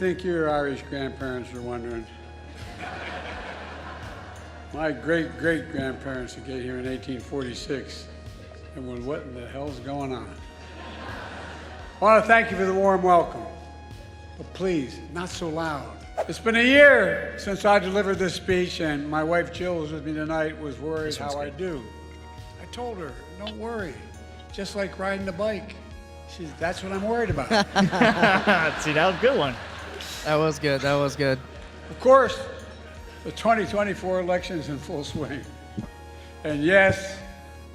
think your Irish grandparents are wondering? My great-great-grandparents came here in 1846 and went, what in the hell's going on? I want to thank you for the warm welcome, but please, not so loud. It's been a year since I delivered this speech, and my wife Jill, who's with me tonight, was worried how I do. I told her, don't worry, just like riding the bike. That's what I'm worried about. See, that was a good one. That was good. That was good. Of course, the 2024 election is in full swing. And yes,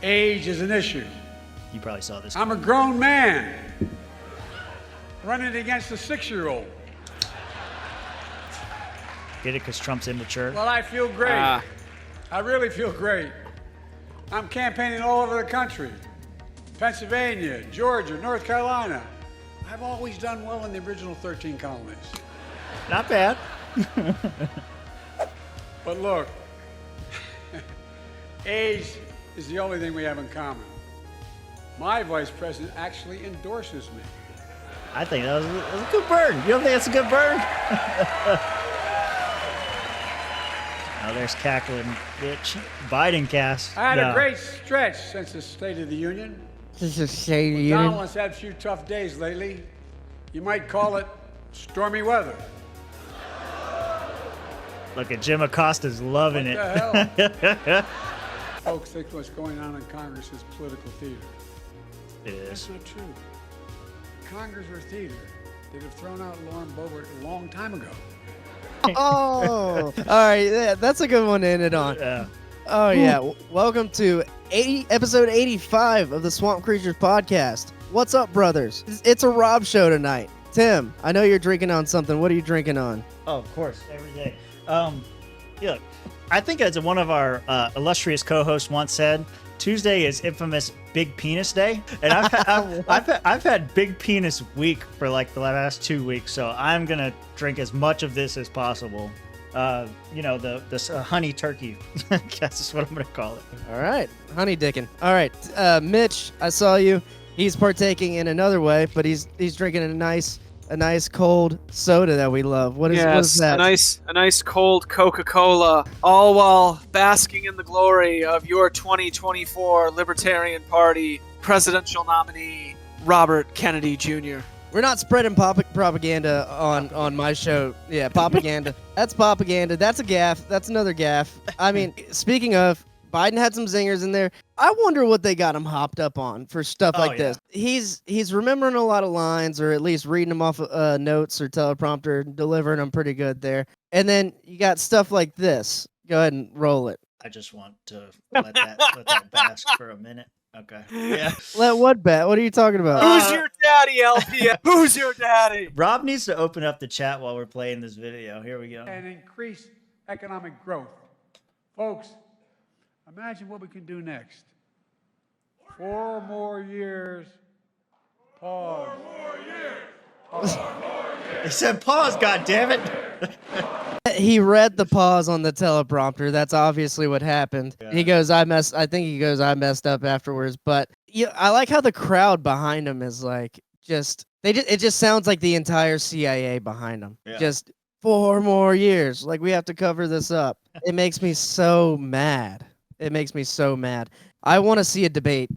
age is an issue. You probably saw this. I'm a grown man running against a 6-year-old. Get it because Trump's immature? Well, I feel great. I really feel great. I'm campaigning all over the country. Pennsylvania, Georgia, North Carolina. I've always done well in the original 13 colonies. Not bad. But look, age is the only thing we have in common. My vice president actually endorses me. I think that was a good burn. You don't think that's a good burn? Oh, there's cackling, bitch. Biden cast. I had a great stretch since the State of the Union. This is State of the Don Union. once had a few tough days lately. You might call it stormy weather. Look at Jim Acosta's loving it. What the hell? Folks think what's going on in Congress is political theater. It is. That's not true. Congress or theater. They'd have thrown out Lauren Boebert a long time ago. Oh, all right. Yeah, that's a good one to end it on. Yeah. Oh, yeah. Welcome to episode 85 of the Swamp Creatures podcast. What's up, brothers? It's a Rob show tonight. Tim, I know you're drinking on something. What are you drinking on? Oh, of course, every day. Yeah, I think as one of our illustrious co-hosts once said, Tuesday is infamous Big Penis Day, and I've had Big Penis Week for like the last 2 weeks, so I'm gonna drink as much of this as possible. You know, this honey turkey. I guess is what I'm gonna call it. All right, honey dickin'. All right, Mitch, I saw you. He's partaking in another way, but he's drinking a nice cold soda that we love. What is that? A nice cold Coca-Cola, all while basking in the glory of your 2024 Libertarian Party presidential nominee, Robert Kennedy Jr. We're not spreading propaganda on my show. Yeah, propaganda. That's propaganda. That's a gaffe. That's another gaffe. I mean, speaking of, Biden had some zingers in there. I wonder what they got him hopped up on for stuff like this. He's remembering a lot of lines, or at least reading them off notes or teleprompter, delivering them pretty good there. And then you got stuff like this. Go ahead and roll it. I just want to let that bask for a minute. Okay. Yeah. Let what bet? What are you talking about? Who's your daddy, LP? Who's your daddy? Rob needs to open up the chat while we're playing this video. Here we go. And increase economic growth. Folks, imagine what we can do next. 4 more years. Pause. 4 more years. 4 more years. He said pause, goddammit. He read the pause on the teleprompter. That's obviously what happened. Yeah. He goes, I messed up afterwards. But yeah, I like how the crowd behind him is like, it just sounds like the entire CIA behind him. Yeah. Just 4 more years. Like, we have to cover this up. It makes me so mad. It makes me so mad. I want to see a debate,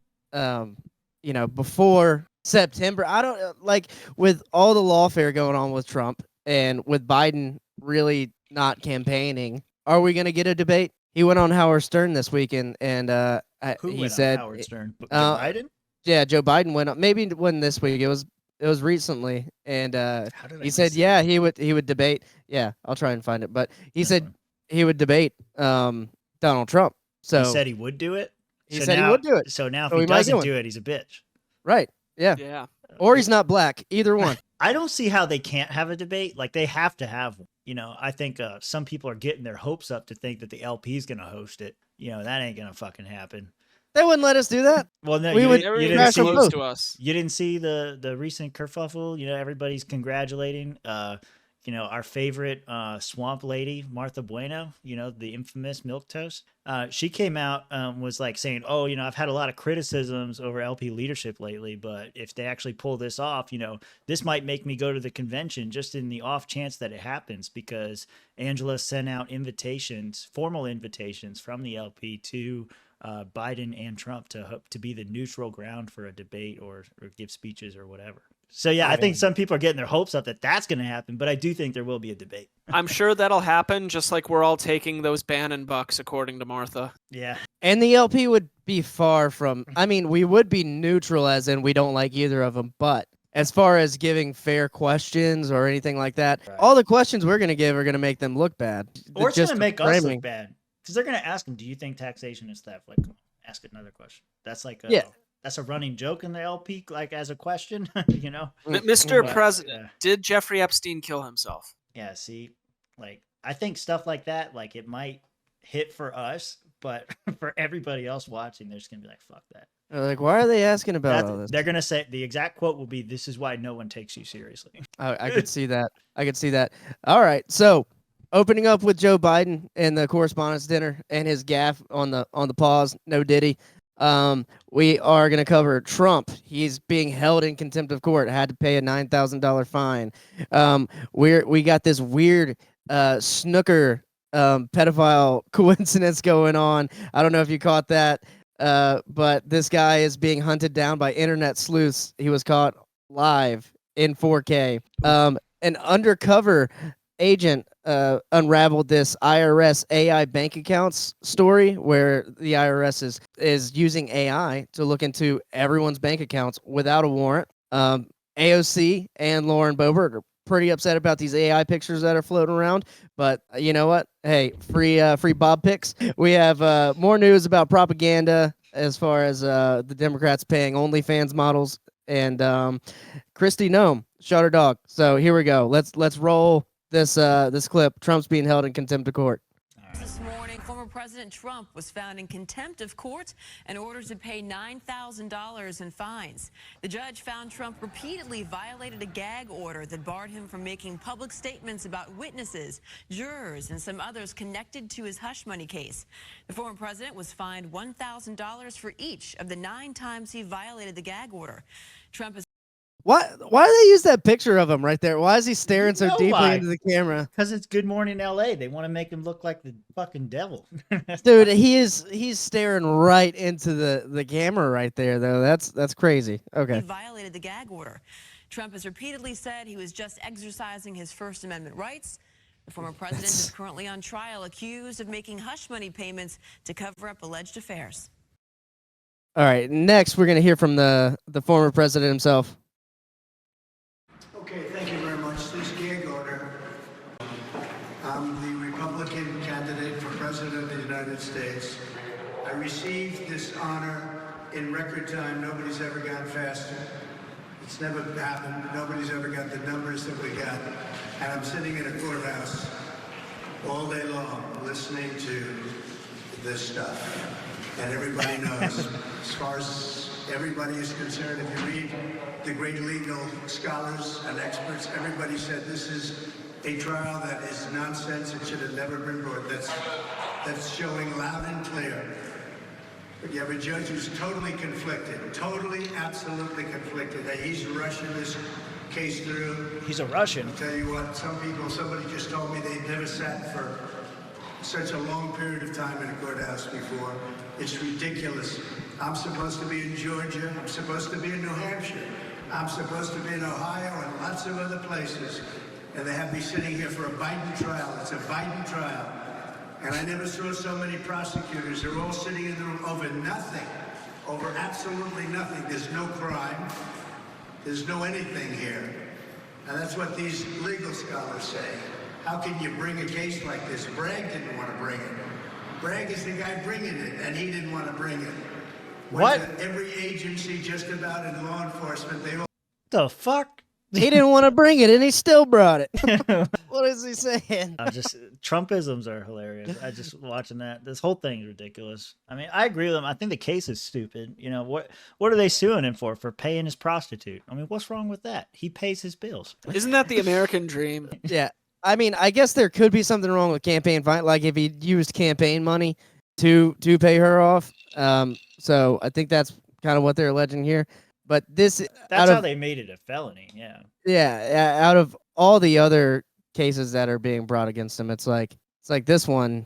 before September. I don't like, with all the lawfare going on with Trump and with Biden really not campaigning. Are we going to get a debate? He went on Howard Stern this weekend, and he said, Howard Stern? Joe Biden? Yeah, Joe Biden went on. Maybe it wasn't this week. It was recently, and he said, yeah, he would debate. Yeah, I'll try and find it, but he said he would debate Donald Trump. So he said he would do it. He said he would do it. So now if he doesn't do it, he's a bitch. Right. Yeah. Yeah. Or he's not black. Either one. I don't see how they can't have a debate. Like, they have to have one. You know, I think some people are getting their hopes up to think that the LP is going to host it. You know, that ain't going to fucking happen. They wouldn't let us do that. Well, no, you didn't see to us. You didn't see the recent kerfuffle. You know, everybody's congratulating our favorite swamp lady, Martha Bueno, the infamous milquetoast. She came out, was like saying, oh, I've had a lot of criticisms over LP leadership lately, but if they actually pull this off, this might make me go to the convention just in the off chance that it happens, because Angela sent out formal invitations from the LP to Biden and Trump to be the neutral ground for a debate or give speeches or whatever. So, yeah, I think some people are getting their hopes up that that's going to happen, but I do think there will be a debate. I'm sure that'll happen, just like we're all taking those Bannon bucks, according to Martha. Yeah. And the LP would be far from, I mean, we would be neutral as in we don't like either of them, but as far as giving fair questions or anything like that, Right. all the questions we're going to give are going to make them look bad. Or it's going to the make us framing. look bad. Because they're going to ask them, do you think taxation is theft? Like, ask another question. That's like Yeah. That's a running joke in the LP, like as a question, Mr. But, President, did Jeffrey Epstein kill himself? Yeah, see, like, I think stuff like that, like, it might hit for us, but for everybody else watching, they're just going to be like, fuck that. They're like, why are they asking about all this? They're going to say, the exact quote will be, this is why no one takes you seriously. I could see that. I could see that. All right, so opening up with Joe Biden and the Correspondents' Dinner and his gaffe on the pause, no Diddy. We are going to cover Trump. He's being held in contempt of court, had to pay a $9,000 fine. We got this weird snooker pedophile coincidence going on. I don't know if you caught that, but this guy is being hunted down by internet sleuths. He was caught live in 4K. An undercover agent unraveled this IRS AI bank accounts story where the IRS is using AI to look into everyone's bank accounts without a warrant. AOC and Lauren Boebert are pretty upset about these AI pictures that are floating around, but you know what? Hey, free Bob pics. We have more news about propaganda as far as the Democrats paying OnlyFans models and Kristi Noem shot her dog. So here we go. Let's roll this clip. Trump's being held in contempt of court. This morning, former President Trump was found in contempt of court and ordered to pay $9,000 in fines. The judge found Trump repeatedly violated a gag order that barred him from making public statements about witnesses, jurors, and some others connected to his hush money case. The former president was fined $1,000 for each of the 9 times he violated the gag order. Trump is Why do they use that picture of him right there? Why is he staring so deeply why. into the camera? Because it's Good Morning LA. They want to make him look like the fucking devil. Dude, he's staring right into the camera right there though. That's crazy. Okay. He violated the gag order. Trump has repeatedly said he was just exercising his First Amendment rights. The former president is currently on trial, accused of making hush money payments to cover up alleged affairs. All right, next we're going to hear from the former president himself. Okay, thank you very much. This gag order, I'm the Republican candidate for President of the United States. I received this honor in record time. Nobody's ever gone faster. It's never happened. Nobody's ever got the numbers that we got. And I'm sitting in a courthouse all day long listening to this stuff. And everybody knows, as far as everybody is concerned, if you read the great legal scholars and experts, everybody said this is a trial that is nonsense. It should have never been brought. That's showing loud and clear. But you have a judge who's totally conflicted, totally, absolutely conflicted. That he's rushing this case through. He's a Russian. I'll tell you what, somebody just told me they'd never sat for such a long period of time in a courthouse before. It's ridiculous. I'm supposed to be in Georgia. I'm supposed to be in New Hampshire. I'm supposed to be in Ohio and lots of other places. And they have me sitting here for a Biden trial. It's a Biden trial. And I never saw so many prosecutors. They're all sitting in the room over nothing, over absolutely nothing. There's no crime. There's no anything here. And that's what these legal scholars say. How can you bring a case like this? Bragg didn't want to bring it. Bragg is the guy bringing it, and he didn't want to bring it. What? Every agency, just about in law enforcement, they all... The fuck? He didn't want to bring it, and he still brought it. What is he saying? Just Trumpisms are hilarious. I just watching that. This whole thing is ridiculous. I mean, I agree with him. I think the case is stupid. You know, what are they suing him for? For paying his prostitute? I mean, what's wrong with that? He pays his bills. Isn't that the American dream? Yeah. I mean, I guess there could be something wrong with campaign finance, like if he used campaign money to pay her off. So I think that's kind of what they're alleging here. But that's how they made it a felony. Yeah. Yeah. Out of all the other cases that are being brought against him, it's like this one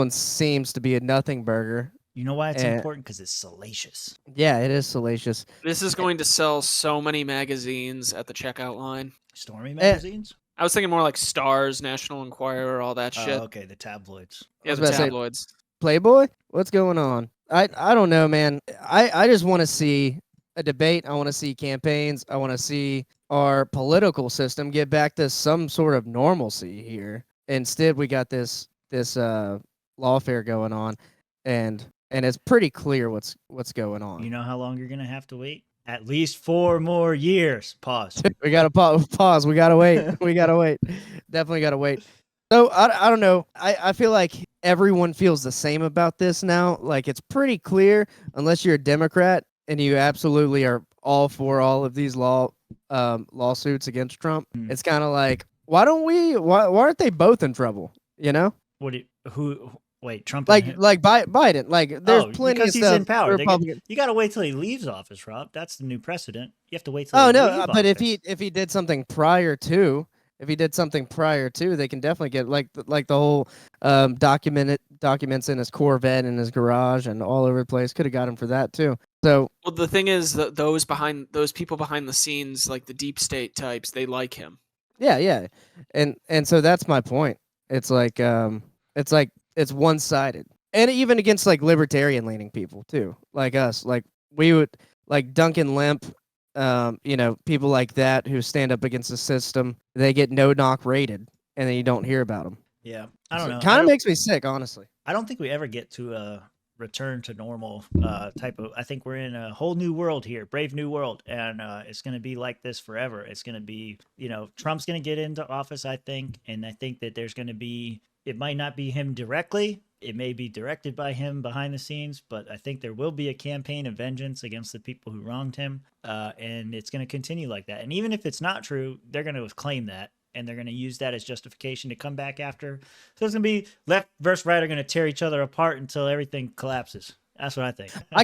seems to be a nothing burger. You know why it's important? Because it's salacious. Yeah, it is salacious. This is going to sell so many magazines at the checkout line. Stormy magazines? I was thinking more like Stars, National Enquirer, all that shit. Okay, the tabloids. Yeah, the tabloids. Playboy? What's going on? I don't know, man. I just want to see a debate. I want to see campaigns. I want to see our political system get back to some sort of normalcy here. Instead, we got this lawfare going on, and it's pretty clear what's going on. You know how long you're gonna have to wait? At least 4 more years. Pause. We gotta pause. We gotta wait. We gotta wait. Definitely gotta wait. So I don't know. I feel like everyone feels the same about this now. Like it's pretty clear, unless you're a Democrat and you absolutely are all for all of these lawsuits against Trump. It's kind of like, why aren't they both in trouble? You know? Wait, Trump? Like Biden. Like there's plenty of because stuff. He's in power. Republican. You got to wait till he leaves office, Rob. That's the new precedent. You have to wait till. Oh he no, leave but office. if he did something prior to. If he did something prior to, they can definitely get like the whole documents in his Corvette in his garage and all over the place. Could have got him for that too. So well, the thing is that those people behind the scenes, like the deep state types, they like him. Yeah, and so that's my point. It's like it's one-sided, and even against like libertarian leaning people too, like us. Like we would like Duncan Lemp. People like that who stand up against the system, they get no-knock rated, and then you don't hear about them. Yeah, I don't know. Kind of makes me sick, honestly. I don't think we ever get to a return to normal type of. I think we're in a whole new world here, brave new world, and it's going to be like this forever. It's going to be, Trump's going to get into office, I think, and I think that there's going to be. It might not be him directly. It may be directed by him behind the scenes, but I think there will be a campaign of vengeance against the people who wronged him, and it's going to continue like that. And even if it's not true, they're going to claim that, and they're going to use that as justification to come back after. So it's going to be left versus right are going to tear each other apart until everything collapses. That's what I think. I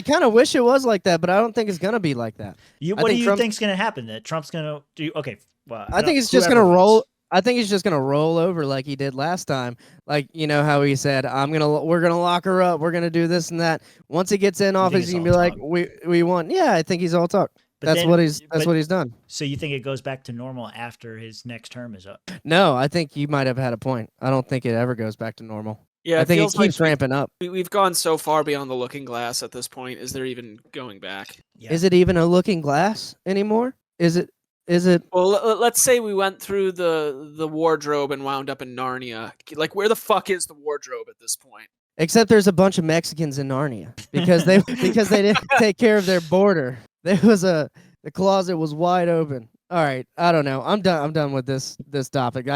kind of wish it was like that, but I don't think it's going to be like that. What do you think's going to happen? That Trump's going to do? Okay, well, I think it's just going to roll. I think he's just gonna roll over like he did last time. Like how he said, we're gonna lock her up, we're gonna do this and that. Once he gets in office, he can be like, we won. Yeah, I think he's all talk. That's what he's done. So you think it goes back to normal after his next term is up? No, I think you might have had a point. I don't think it ever goes back to normal. Yeah, I think it keeps ramping up. We've gone so far beyond the looking glass at this point. Is there even going back? Yeah. Is it even a looking glass anymore? Is it? Well, let's say we went through the wardrobe and wound up in Narnia. Like, where the fuck is the wardrobe at this point? Except there's a bunch of Mexicans in Narnia because they didn't take care of their border. The closet was wide open. All right, I don't know. I'm done with this topic.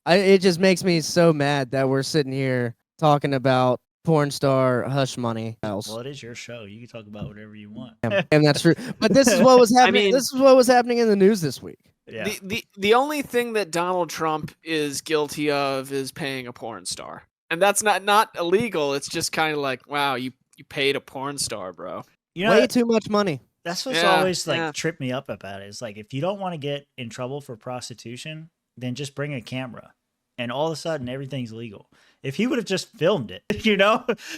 It just makes me so mad that we're sitting here talking about porn star hush money. Well, it is your show. You can talk about whatever you want. And that's true. But this is what was happening. This is what was happening in the news this week. Yeah. The only thing that Donald Trump is guilty of is paying a porn star. And that's not illegal. It's just kind of like, wow, you paid a porn star, bro. Way too much money. That's what's always tripped me up about it. It's like, if you don't want to get in trouble for prostitution, then just bring a camera. And all of a sudden, everything's legal. If he would have just filmed it,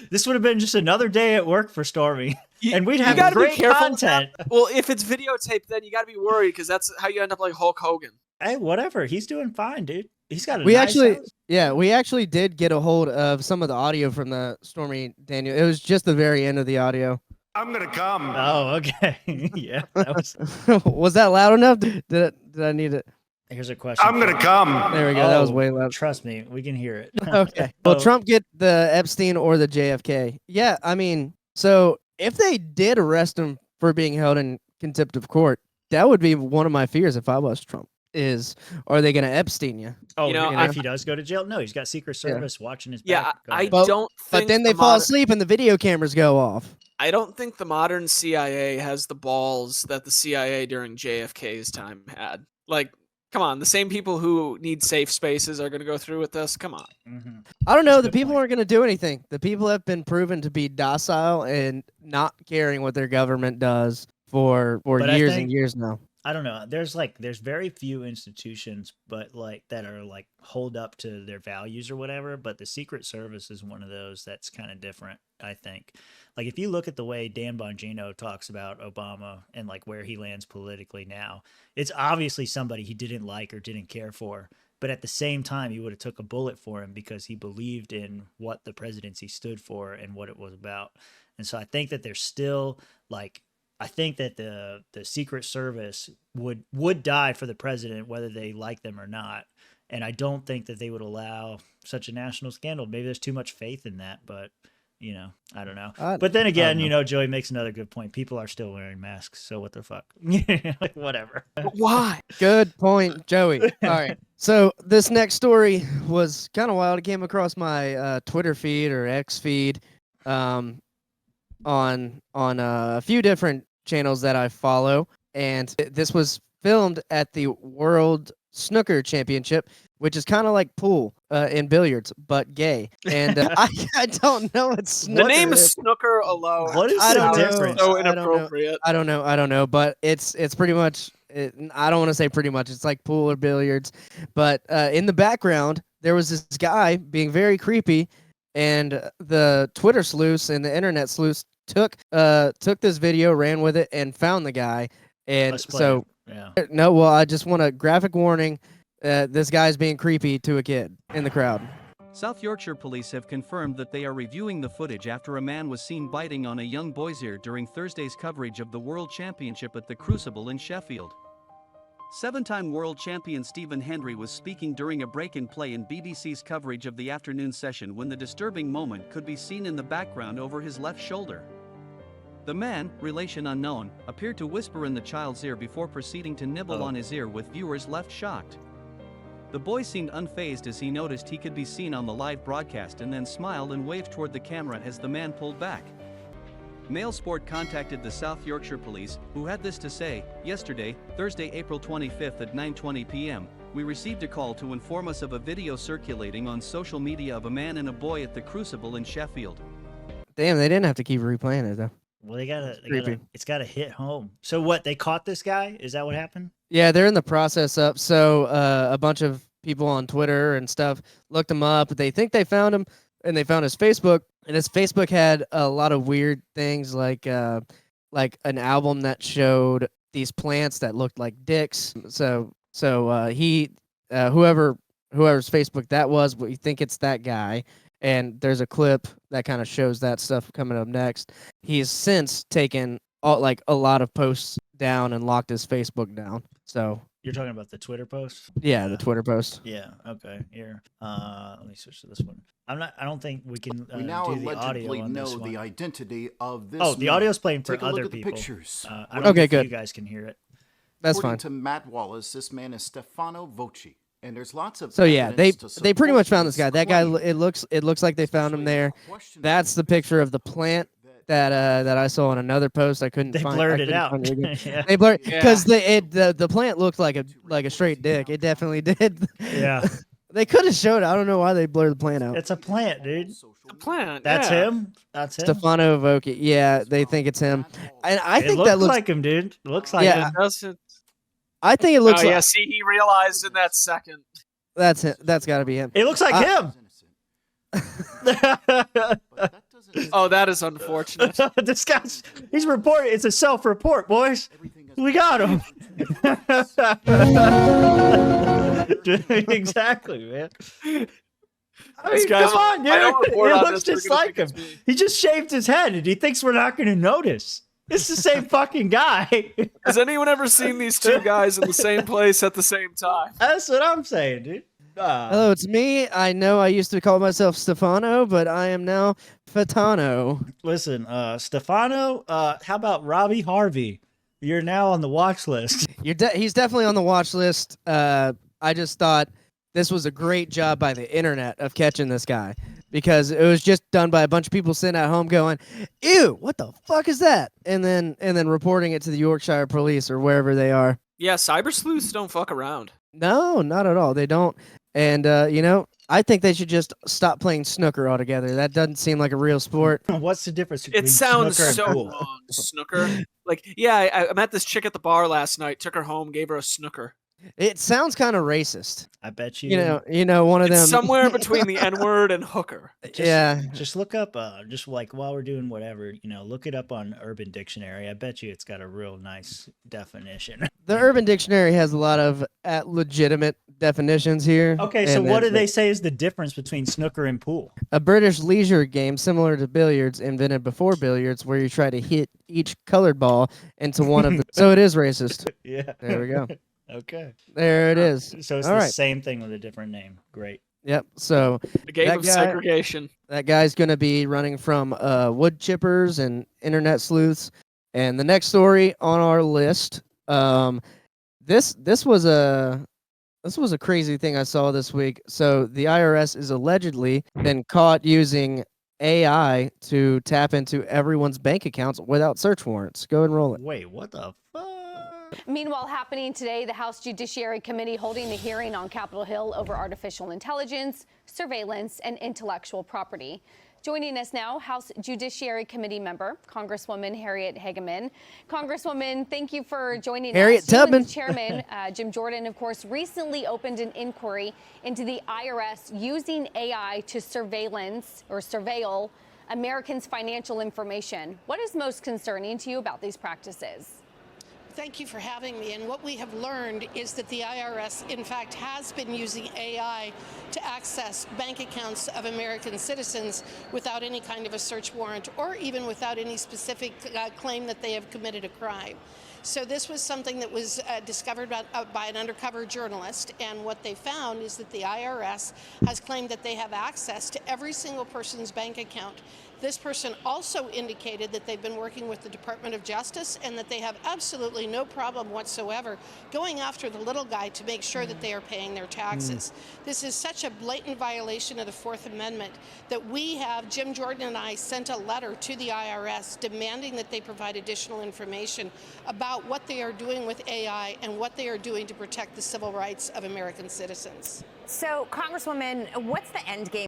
this would have been just another day at work for Stormy. And we'd have great content. Well, if it's videotaped, then you got to be worried because that's how you end up like Hulk Hogan. Hey, whatever. He's doing fine, dude. He's got we nice house. We actually did get a hold of some of the audio from the Stormy Daniel. It was just the very end of the audio. I'm gonna come. Oh, okay. Yeah, that was. Was that loud enough? Did I need it? Here's a question. I'm gonna come. There we go. That was way loud. Trust me, we can hear it. Okay. Will Trump get the Epstein or the JFK? Yeah, I mean, so if they did arrest him for being held in contempt of court, that would be one of my fears if I was Trump. Is are they going to Epstein you? Oh, You know, if he does go to jail, no, he's got Secret Service watching his Yeah, back. Go I ahead. don't think. But then they fall asleep and the video cameras go off. I don't think the modern CIA has the balls that the CIA during JFK's time had. Like, come on, the same people who need safe spaces are going to go through with this. Come on. Mm-hmm. I don't know. That's a The good people point. aren't going to do anything. The people have been proven to be docile and not caring what their government does for But I years think- and years now. I don't know. There's very few institutions, but like that are like hold up to their values or whatever. But the Secret Service is one of those that's kind of different. I think, like if you look at the way Dan Bongino talks about Obama and like where he lands politically now, it's obviously somebody he didn't like or didn't care for. But at the same time, he would have took a bullet for him because he believed in what the presidency stood for and what it was about. And so I think that there's still like. I think that the Secret Service would die for the president, whether they like them or not. And I don't think that they would allow such a national scandal. Maybe there's too much faith in that, but you know, I don't know. But then again, you know, Joey makes another good point. People are still wearing masks, so what the fuck? Like whatever. Why? Good point, Joey. All right. So this next story was kind of wild. It came across my Twitter feed or X feed on a few different channels that I follow, and this was filmed at the World Snooker Championship, which is kind of like pool in billiards, but gay. And I don't know what snooker The name is. snooker alone. What is I the don't know. difference? So I don't know. inappropriate. I don't know, but it's pretty much. I don't want to say pretty much. It's like pool or billiards, but in the background there was this guy being very creepy, and the Twitter sleuths and the internet sleuths took this video, ran with it, and found the guy. And Let's play so it. Yeah. no, well, I just want a graphic warning. This guy's being creepy to a kid in the crowd. South Yorkshire police have confirmed that they are reviewing the footage after a man was seen biting on a young boy's ear during Thursday's coverage of the World Championship at the Crucible in Sheffield. Seven-time world champion Stephen Hendry was speaking during a break-in-play in BBC's coverage of the afternoon session when the disturbing moment could be seen in the background over his left shoulder. The man, relation unknown, appeared to whisper in the child's ear before proceeding to nibble on his ear, with viewers left shocked. The boy seemed unfazed as he noticed he could be seen on the live broadcast and then smiled and waved toward the camera as the man pulled back. Mail Sport contacted the South Yorkshire Police, who had this to say: "Yesterday, Thursday, April 25th at 9:20 p.m., we received a call to inform us of a video circulating on social media of a man and a boy at the Crucible in Sheffield." Damn, they didn't have to keep replaying it though. Well, they gotta Creepy. it's gotta hit home. So what? They caught this guy? Is that what happened? Yeah, they're in the process up. So a bunch of people on Twitter and stuff looked him up. They think they found him, and they found his Facebook. And his Facebook had a lot of weird things, like an album that showed these plants that looked like dicks. So he whoever's Facebook that was, we think it's that guy. And there's a clip that kind of shows that stuff coming up next. He's since taken a lot of posts down and locked his Facebook down. So You're talking about the Twitter post? yeah, the Twitter post. Yeah. Okay. Here. Let me switch to this one. I don't think we can We now do the audio allegedly on this know one. the identity of this Oh, the man. audio's playing for Take a look other at the people. pictures. I don't know Okay, if good. you guys can hear it. That's According fine. to Matt Wallace, this man is Stefano Voci, and there's lots of So yeah, they evidence to pretty support much found this his guy. That guy, claim. it looks like they found him there. Question That's the picture of the plant that I saw on another post. I couldn't They find. blurred I it couldn't out. find it again. Yeah. They blurred Yeah. because the plant looked like a straight dick. It definitely did. Yeah. They could have showed it. I don't know why they blurred the plant out. It's a plant, dude. The plant. That's yeah. him. That's him. Stefano Voci. Yeah, they think it's him. And I It think looks that looks. like him, dude. It looks like Yeah. him. Doesn't. I think it looks Oh like yeah. See, he realized in that second. that's him. That's got to be him. It looks like him. Oh, that is unfortunate. This guy's he's reporting. It's a self-report, boys. We got him. Exactly, man. I This mean, guy's- come on, dude. I don't It report on looks this, they're just gonna like him. think it's me. He just shaved his head, and he thinks we're not going to notice. It's the same fucking guy. Has anyone ever seen these two guys in the same place at the same time? That's what I'm saying, dude. Hello, it's me. I know I used to call myself Stefano, but I am now Fatano. Listen, Stefano, how about Robbie Harvey? You're now on the watch list. He's definitely on the watch list. I just thought this was a great job by the internet of catching this guy, because it was just done by a bunch of people sitting at home going, "Ew, what the fuck is that?" and then reporting it to the Yorkshire police or wherever they are. Yeah, cyber sleuths don't fuck around. No, not at all. They don't. And I think they should just stop playing snooker altogether. That doesn't seem like a real sport. What's the difference between It sounds snooker and so pool? wrong. Snooker. Like, yeah, I met this chick at the bar last night. Took her home, gave her a snooker. It sounds kind of racist. I bet You know, one of It's them. somewhere between the N-word and hooker. Just look up, just like while we're doing whatever, look it up on Urban Dictionary. I bet you it's got a real nice definition. The Urban Dictionary has a lot of legitimate definitions here. Okay, so what do they say is the difference between snooker and pool? A British leisure game similar to billiards, invented before billiards, where you try to hit each colored ball into one of the. So it is racist. Yeah. There we go. Okay. There it is. So it's All the right. same thing with a different name. Great. Yep. So The game That of guy- segregation. that guy's going to be running from wood chippers and internet sleuths. And the next story on our list, this was a crazy thing I saw this week. So the IRS is allegedly been caught using AI to tap into everyone's bank accounts without search warrants. Go and roll it. Wait, what the fuck? Meanwhile, happening today, the House Judiciary Committee holding a hearing on Capitol Hill over artificial intelligence, surveillance, and intellectual property. Joining us now, House Judiciary Committee member, Congresswoman Harriet Hageman. Congresswoman, thank you for joining Harriet us. You and Tubman. the chairman, Jim Jordan, of course, recently opened an inquiry into the IRS using AI to surveil Americans' financial information. What is most concerning to you about these practices? Thank you for having me. And what we have learned is that the IRS, in fact, has been using AI to access bank accounts of American citizens without any kind of a search warrant or even without any specific claim that they have committed a crime. So this was something that was discovered by an undercover journalist, and what they found is that the IRS has claimed that they have access to every single person's bank account. This person also indicated that they've been working with the Department of Justice and that they have absolutely no problem whatsoever going after the little guy to make sure that they are paying their taxes. This is such a blatant violation of the Fourth Amendment that Jim Jordan and I sent a letter to the IRS demanding that they provide additional information about what they are doing with AI and what they are doing to protect the civil rights of American citizens. So, Congresswoman, what's the end game?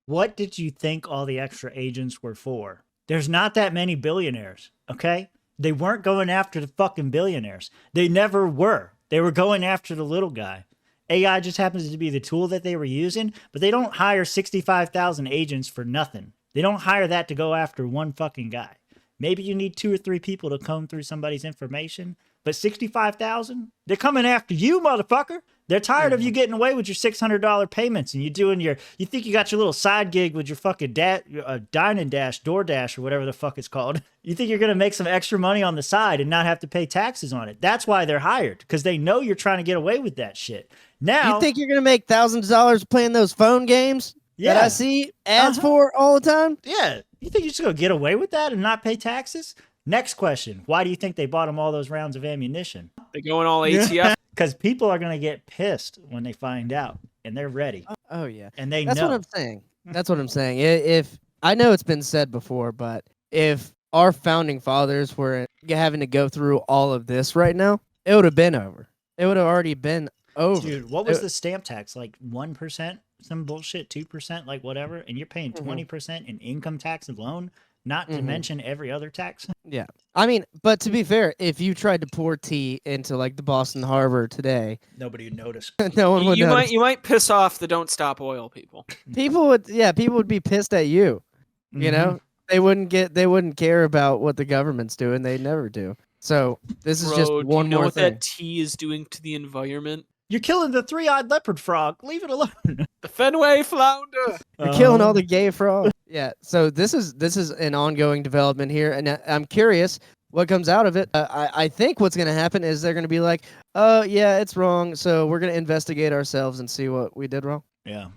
What did you think all the extra agents were for? There's not that many billionaires, okay? They weren't going after the fucking billionaires. They never were. They were going after the little guy. AI just happens to be the tool that they were using, but they don't hire 65,000 agents for nothing. They don't hire that to go after one fucking guy. Maybe you need 2 or 3 people to comb through somebody's information, but 65,000? They're coming after you, motherfucker. They're tired of you getting away with your $600 payments, and you think you got your little side gig with your fucking Dine and Dash, DoorDash, or whatever the fuck it's called. You think you're going to make some extra money on the side and not have to pay taxes on it. That's why they're hired, because they know you're trying to get away with that shit. Now, You think you're going to make thousands of dollars playing those phone games that I see ads for all the time? Yeah. You think you're just going to get away with that and not pay taxes? Next question. Why do you think they bought them all those rounds of ammunition? They going all ATF. Because people are going to get pissed when they find out, and they're ready. Oh, yeah. And they That's know. what I'm saying. That's what I'm saying. If I know it's been said before, but if our founding fathers were having to go through all of this right now, it would have been over. It would have already been over. Dude, what was the stamp tax? Like 1%? Some bullshit, 2%, like whatever? And you're paying 20% in income tax alone, not to mention every other tax? Yeah. I mean, but to be fair, if you tried to pour tea into like the Boston Harbor today, Nobody would notice. no one would notice. You might piss off the Don't Stop Oil people. People would be pissed at you. You know? They wouldn't care about what the government's doing. They never do. So this is just Bro, one do you know more what thing. that tea is doing to the environment? You're killing the 3-eyed leopard frog. Leave it alone. The Fenway flounder. You're killing all the gay frogs. Yeah. So this is an ongoing development here, and I'm curious what comes out of it. I think what's going to happen is they're going to be like, oh yeah, it's wrong. So we're going to investigate ourselves and see what we did wrong. Yeah.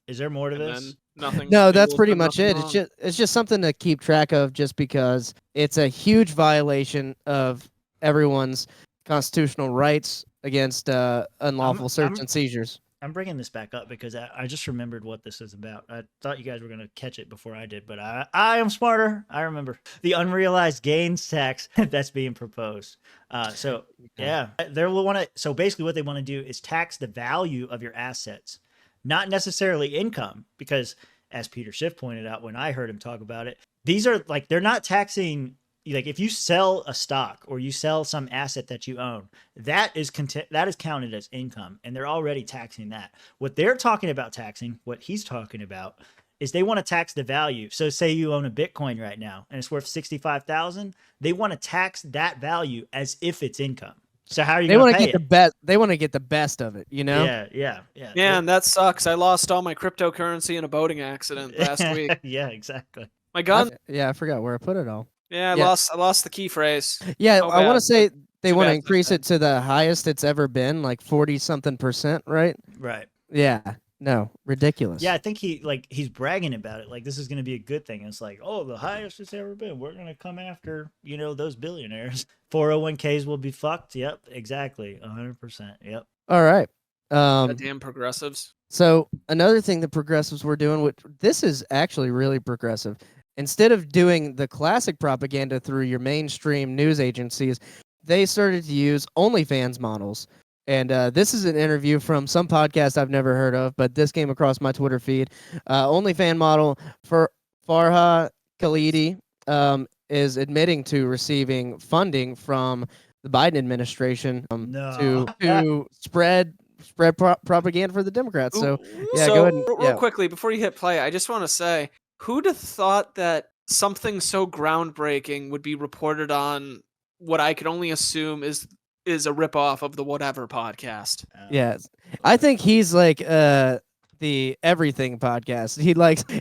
Is there more to And this? Nothing. No, legal, that's pretty done much nothing it. wrong. It's just something to keep track of, just because it's a huge violation of everyone's constitutional rights against unlawful search and seizures. I'm bringing this back up because I just remembered what this is about. I thought you guys were going to catch it before I did, but I am smarter. I remember the unrealized gains tax that's being proposed. Yeah, they will want to. So basically, what they want to do is tax the value of your assets, not necessarily income, because as Peter Schiff pointed out when I heard him talk about it, these are like, they're not taxing. Like if you sell a stock or you sell some asset that you own, that is counted as income, and they're already taxing that. What they're talking about taxing, what he's talking about, is they want to tax the value. So say you own a Bitcoin right now and it's worth 65,000, they want to tax that value as if it's income. So how are you going to pay it? The best. They want to get the best of it, you know? Yeah. Man, that sucks. I lost all my cryptocurrency in a boating accident last week. Yeah, exactly. My gun? I forgot where I put it all. Yeah, I lost the key phrase. Yeah, Oh, I want to say they want to bad. increase it to the highest it's ever been, like 40-something%, right? Right. Yeah. No, ridiculous. Yeah, I think he's bragging about it. Like, this is going to be a good thing. It's like, oh, the highest it's ever been. We're going to come after, those billionaires. 401ks will be fucked. Yep, exactly. 100%. Yep. All right. Goddamn progressives. So another thing the progressives were doing, which this is actually really progressive. Instead of doing the classic propaganda through your mainstream news agencies, they started to use OnlyFans models. And this is an interview from some podcast I've never heard of, but this came across my Twitter feed. OnlyFans model for Farha Khalidi is admitting to receiving funding from the Biden administration to spread propaganda for the Democrats. So, yeah, go ahead. Real quickly, before you hit play, I just want to say, who'd have thought that something so groundbreaking would be reported on what I could only assume is a ripoff of the Whatever podcast? Yes. I think he's like the Everything podcast.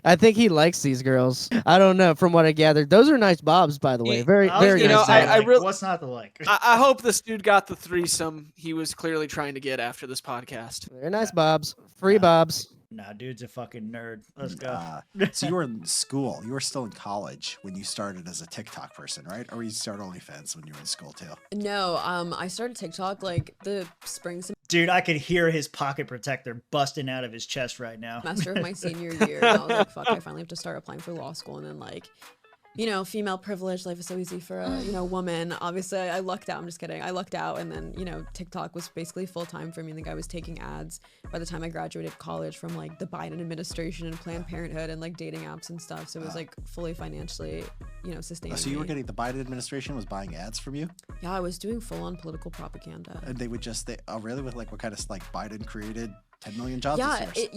I think he likes these girls. I don't know, from what I gathered. Those are nice bobs, by the way. Very nice. I really, what's not to like? I hope this dude got the threesome he was clearly trying to get after this podcast. They're nice bobs. Free bobs. Nah, dude's a fucking nerd. Let's go. So you were in school. You were still in college when you started as a TikTok person, right? Or you started OnlyFans when you were in school too? No, I started TikTok like the spring Dude, I could hear his pocket protector busting out of his chest right now. semester of my senior year. And I was like, fuck, I finally have to start applying for law school. And then female privilege, life is so easy for a, woman. Obviously, I lucked out. I'm just kidding. I lucked out. And then, TikTok was basically full time for me. I think I was taking ads by the time I graduated college from like the Biden administration and Planned Parenthood and like dating apps and stuff. So it was like fully financially, sustaining. So you were getting the Biden administration was buying ads from you? Yeah, I was doing full on political propaganda. And they would really with like what kind of like Biden created 10 million jobs?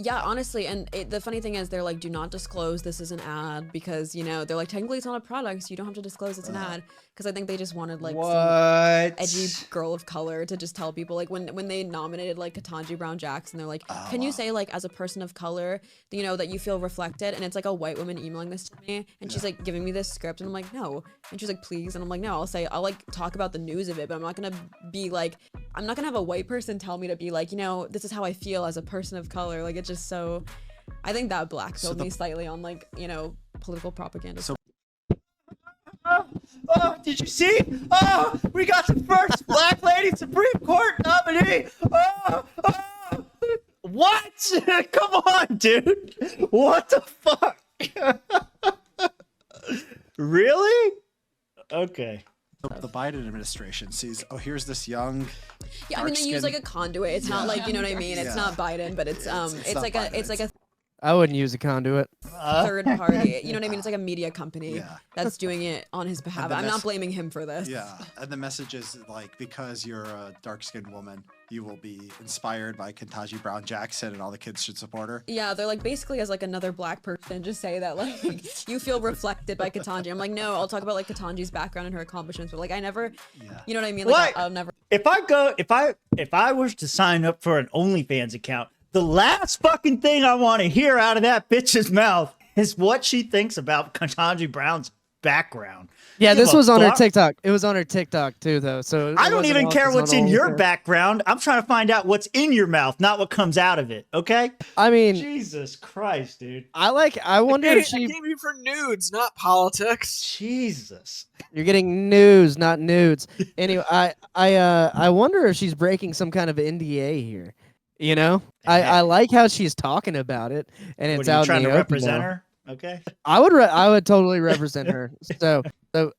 Honestly. And the funny thing is they're like, do not disclose this is an ad because, they're like, technically it's not a product. So you don't have to disclose it's an ad. Because I think they just wanted like some edgy girl of color to just tell people like when they nominated like Ketanji Brown Jackson, they're like, can you say like as a person of color, that you feel reflected? And it's like a white woman emailing this to me and she's like giving me this script and I'm like, no. And she's like, please. And I'm like, no, I'll like talk about the news of it, but I'm not going to be like, I'm not going to have a white person tell me to be like, this is how I feel as a person of color. Like it's just so, I think that black-pilled me slightly on like, political propaganda. So Oh, did you see? Oh, we got the first black lady Supreme Court nominee. Oh. What? Come on, dude. What the fuck? Really? Okay. The Biden administration sees, here's this young. Yeah, I mean they use like a conduit. It's not like, you know what I mean? It's not Biden, but it's like a I wouldn't use a conduit. Third party. You know what I mean? It's like a media company that's doing it on his behalf. I'm not blaming him for this. Yeah. And the message is like, because you're a dark-skinned woman, you will be inspired by Ketanji Brown Jackson and all the kids should support her. Yeah, they're like basically as like another black person, just say that like you feel reflected by Ketanji. I'm like, no, I'll talk about like Ketanji's background and her accomplishments, but like I never, you know what I mean? Like I'll never. If I was to sign up for an OnlyFans account, the last fucking thing I want to hear out of that bitch's mouth is what she thinks about Ketanji Brown's background. Yeah, Give this a was on her fuck. TikTok. It was on her TikTok too, though. So I it don't wasn't even all care just what's on in your OnlyFans. background. I'm trying to find out what's in your mouth, not what comes out of it. Okay? I mean, Jesus Christ, dude. I wonder if I she. came here for nudes, not politics. Jesus. You're getting news, not nudes. Anyway, I wonder if she's breaking some kind of NDA here. You know, I like how she's talking about it, and What, it's are you out trying in the to open represent now. her? Okay. I would totally represent her. So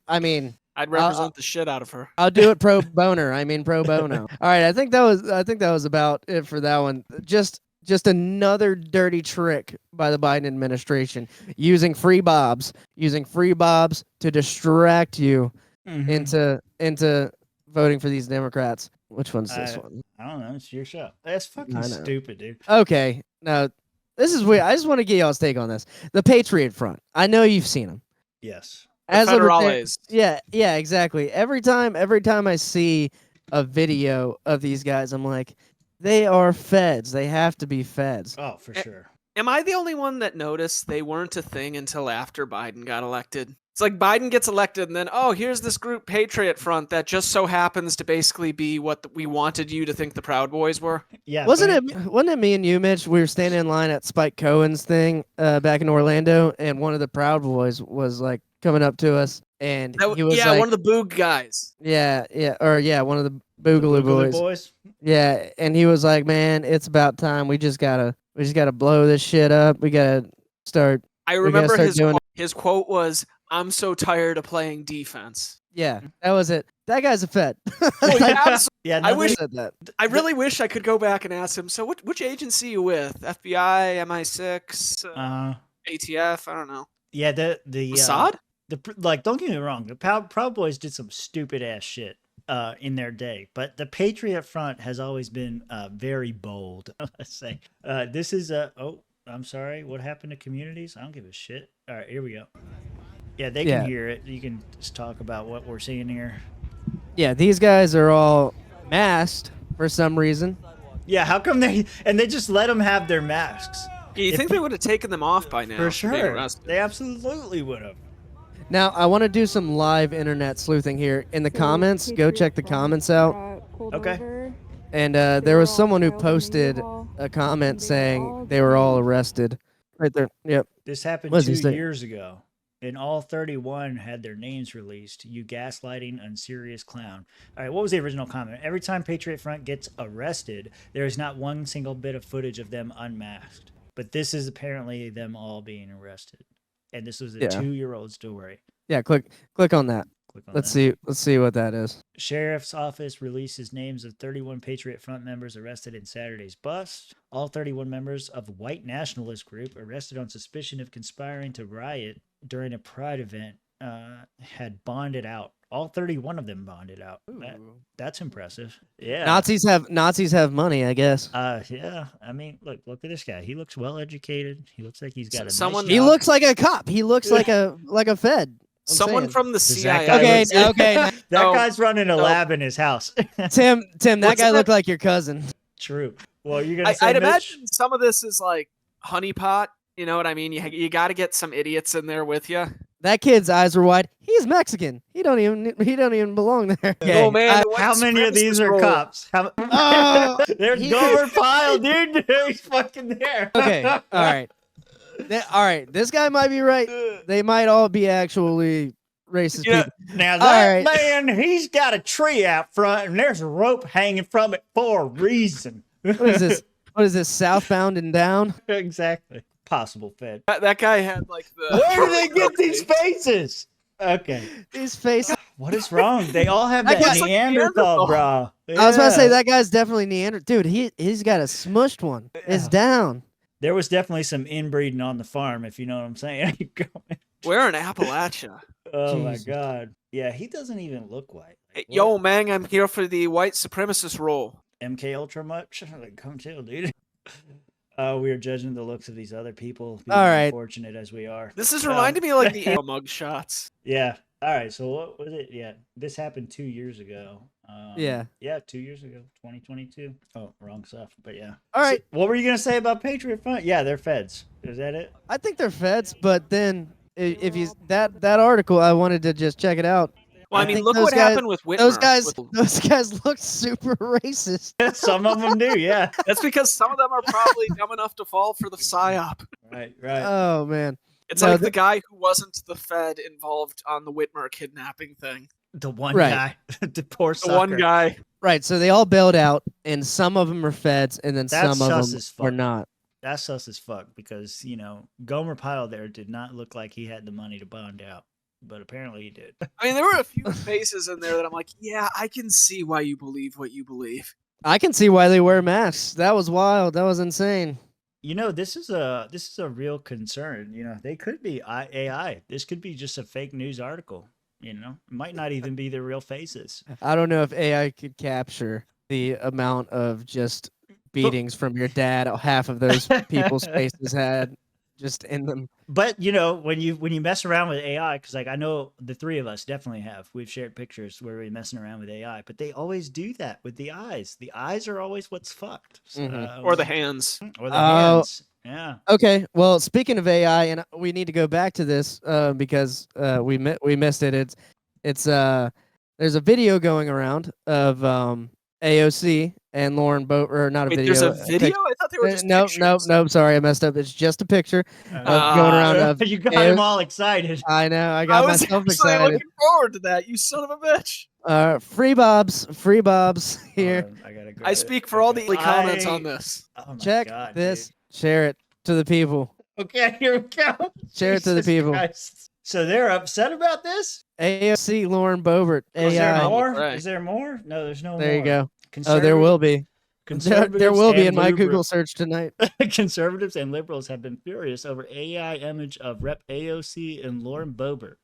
I mean, I'd represent the shit out of her. I'll do it pro boner. I mean pro bono. All right, I think that was about it for that one. Just another dirty trick by the Biden administration using free bobs to distract you into voting for these Democrats. Which one's this one? I don't know. It's your show. That's fucking I know. stupid, dude. Okay, now this is weird. I just want to get y'all's take on this. The Patriot Front. I know you've seen them. Yes. As a federales. yeah, exactly. Every time I see a video of these guys, I'm like, they are feds. They have to be feds. Oh, for sure. Am I the only one that noticed they weren't a thing until after Biden got elected? It's like Biden gets elected and then, oh, here's this group Patriot Front that just so happens to basically be what we wanted you to think the Proud Boys were. Yeah. Wasn't it me and you, Mitch? We were standing in line at Spike Cohen's thing back in Orlando, and one of the Proud Boys was like coming up to us, and he was like, one of the Boog guys. one of the Boogaloo Boys. Yeah, and he was like, man, it's about time. We just gotta blow this shit up. We gotta start. I remember his quote was, "I'm so tired of playing defense." Yeah, that was it. That guy's a fed. Yeah, I wish said that. I really wish I could go back and ask him. So, which agency you with? FBI, MI6, ATF? I don't know. Yeah, the Mossad? Don't get me wrong. The Proud Boys did some stupid ass shit in their day, but the Patriot Front has always been very bold. Let's say this is I'm sorry. What happened to communities? I don't give a shit. All right, here we go. Yeah, they can hear it. You can just talk about what we're seeing here. Yeah, these guys are all masked for some reason. Yeah, how come they just let them have their masks? Yeah, you think they would have taken them off by now? For sure. They absolutely would have. Now, I want to do some live internet sleuthing here. In the comments, go check the comments out. Okay. And there was someone who posted a comment saying they were all arrested. Right there. Yep. This happened 2 years ago, and all 31 had their names released. You gaslighting, unserious clown. All right, what was the original comment? Every time Patriot Front gets arrested, there is not one single bit of footage of them unmasked. But this is apparently them all being arrested. And this was a 2-year-old story. Yeah, click on that. Let's see what that is. Sheriff's office releases names of 31 Patriot Front members arrested in Saturday's bust. All 31 members of a white nationalist group arrested on suspicion of conspiring to riot during a Pride event had bonded out. All 31 of them bonded out. That's impressive. Yeah. Nazis have money, I guess. Yeah. I mean, look at this guy. He looks well educated. He looks like he's got He looks like a cop. He looks like a fed. Someone from the CIA. Okay. That guy's running a lab in his house. Tim, that guy looked like your cousin. True. Well, you're gonna say, I'd Mitch? imagine some of this is like honeypot. You know what I mean? You got to get some idiots in there with you. That kid's eyes were wide. He's Mexican. He don't even belong there. Oh man, how many of these are cops? There's Gomer Pyle, dude. He's fucking there. Okay. All right. All right. This guy might be right. They might all be actually racist people. Now that man, he's got a tree out front, and there's a rope hanging from it for a reason. What is this? What is this? Southbound and down? Exactly. Possible fed. That guy had like the. Where do they get these faces? Okay. These faces. What is wrong? They all have that Neanderthal, bro. I was about to say that guy's definitely Neanderthal. Dude, he's got a smushed one. It's down. There was definitely some inbreeding on the farm, if you know what I'm saying. We're in Appalachia. Oh my God. Yeah, he doesn't even look white. Hey, yo, man, I'm here for the white supremacist role. MK Ultra much? Like, come chill, dude. We are judging the looks of these other people. Being all right. Unfortunate as we are. This is reminding me of like the mug shots. Yeah. All right. So what was it? Yeah. This happened 2 years ago. Yeah, 2 years ago, 2022. Oh, wrong stuff. But yeah. All right. So, what were you going to say about Patriot Front? Yeah, they're feds. Is that it? I think they're feds, but then if you that article, I wanted to just check it out. Well, I mean, think look those what guys- happened with Whitmer. Those guys look super racist. Some of them do, yeah. That's because some of them are probably dumb enough to fall for the psyop. Right. Oh man. It's No, like the guy who wasn't the Fed involved on the Whitmer kidnapping thing. The one Right. guy, the poor The one sucker. guy. Right, so they all bailed out, and some of them are feds, and then That's some of sus them as were fuck. not. That's sus as fuck because Gomer Pyle there did not look like he had the money to bond out, but apparently he did. I mean, there were a few faces in there that I'm like, yeah, I can see why you believe what you believe. I can see why they wear masks. That was wild. That was insane. This is a real concern. They could be AI. This could be just a fake news article. It might not even be their real faces. I don't know if AI could capture the amount of just beatings from your dad. Half of those people's faces had just in them. But when you mess around with AI, because I know the three of us definitely have. We've shared pictures where we're messing around with AI, but they always do that with the eyes. The eyes are always what's fucked. Or the hands. Or the hands. Yeah. Okay. Well, speaking of AI, and we need to go back to this because we missed it. It's there's a video going around of AOC and Lauren Boebert, or not a Wait, video. there's a video? I thought they were just Nope. pictures. Sorry, I messed up. It's just a picture of going around. Of You got him all excited. I know. I I got was myself actually excited. looking forward to that, you son of a bitch. Free Bobs here. I gotta go. I speak for all the comments on this. Oh my Check God, this. dude. Share it to the people. Okay, here we go. Share it to the Jesus people. Christ. So they're upset about this? AOC Lauren Boebert. Is there AI. more? Right. Is there more? No, there's no more. There you go. Oh, there will be. There will be in my Google search tonight. Conservatives and liberals have been furious over AI image of Rep. AOC and Lauren Boebert.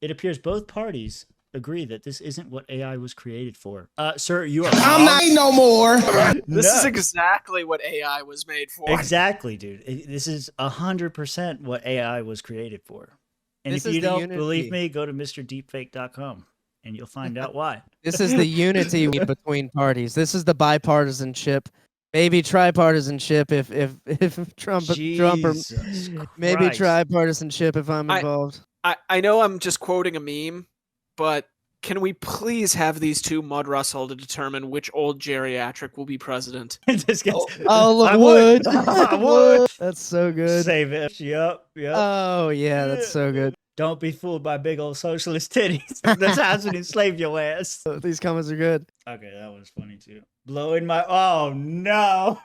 It appears both parties agree that this isn't what AI was created for. Sir, you are I'm not no more. This is exactly what AI was made for. Exactly, dude. This is 100% what AI was created for. And This if is you the don't unity. believe me, go to MrDeepFake.com and you'll find out why. This is the unity between parties. This is the bipartisanship, maybe tripartisanship if Trump or Jesus maybe Christ. tripartisanship if I'm involved. I know I'm just quoting a meme, but can we please have these two mud wrestle to determine which old geriatric will be president? This gets, Oh, look, I wood. I would. That's so good. Save it. Yep. Oh yeah, that's so good. Don't be fooled by big old socialist titties. That's how to enslave your ass. These comments are good. Okay, that was funny too. Blowing my. Oh no.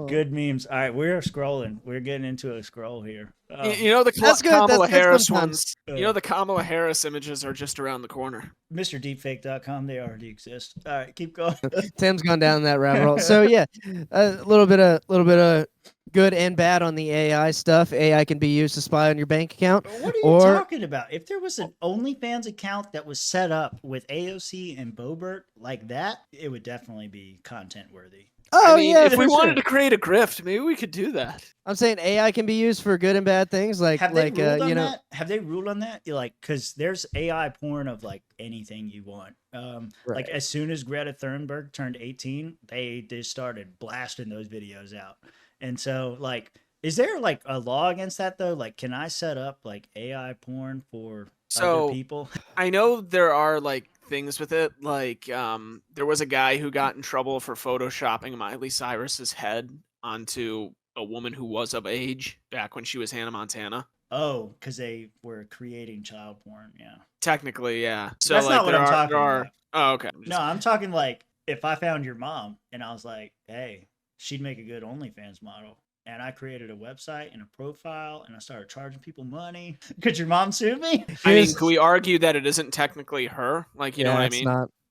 Good memes. All right, we're scrolling. We're getting into a scroll here. You know the That's good. Kamala That's good Harris sometimes. ones. You know the Kamala Harris images are just around the corner. MrDeepFake.com. They already exist. All right, keep going. Tim's gone down that rabbit hole. So yeah, a little bit of good and bad on the AI stuff. AI can be used to spy on your bank account. What are you talking about? If there was an OnlyFans account that was set up with AOC and Boebert like that, it would definitely be content worthy. Oh I mean, yeah, if we for wanted sure. to create a grift, maybe we could do that. I'm saying AI can be used for good and bad things. Like Have they ruled on you know. that? Have they ruled on that? Because there's AI porn of like anything you want. Like Right. as soon as Greta Thunberg turned 18, they just started blasting those videos out. And so like, is there like a law against that though? Like, can I set up like AI porn for other people? I know there are like things with it. Like there was a guy who got in trouble for photoshopping Miley Cyrus's head onto a woman who was of age back when she was Hannah Montana. Oh, because they were creating child porn. Yeah. Technically, yeah. So That's like not what I'm talking about. Oh, okay. No, I'm talking like if I found your mom and I was like, hey, she'd make a good OnlyFans model. And I created a website and a profile and I started charging people money. Could your mom sue me? I mean, can we argue that it isn't technically her? Like, you know what I mean?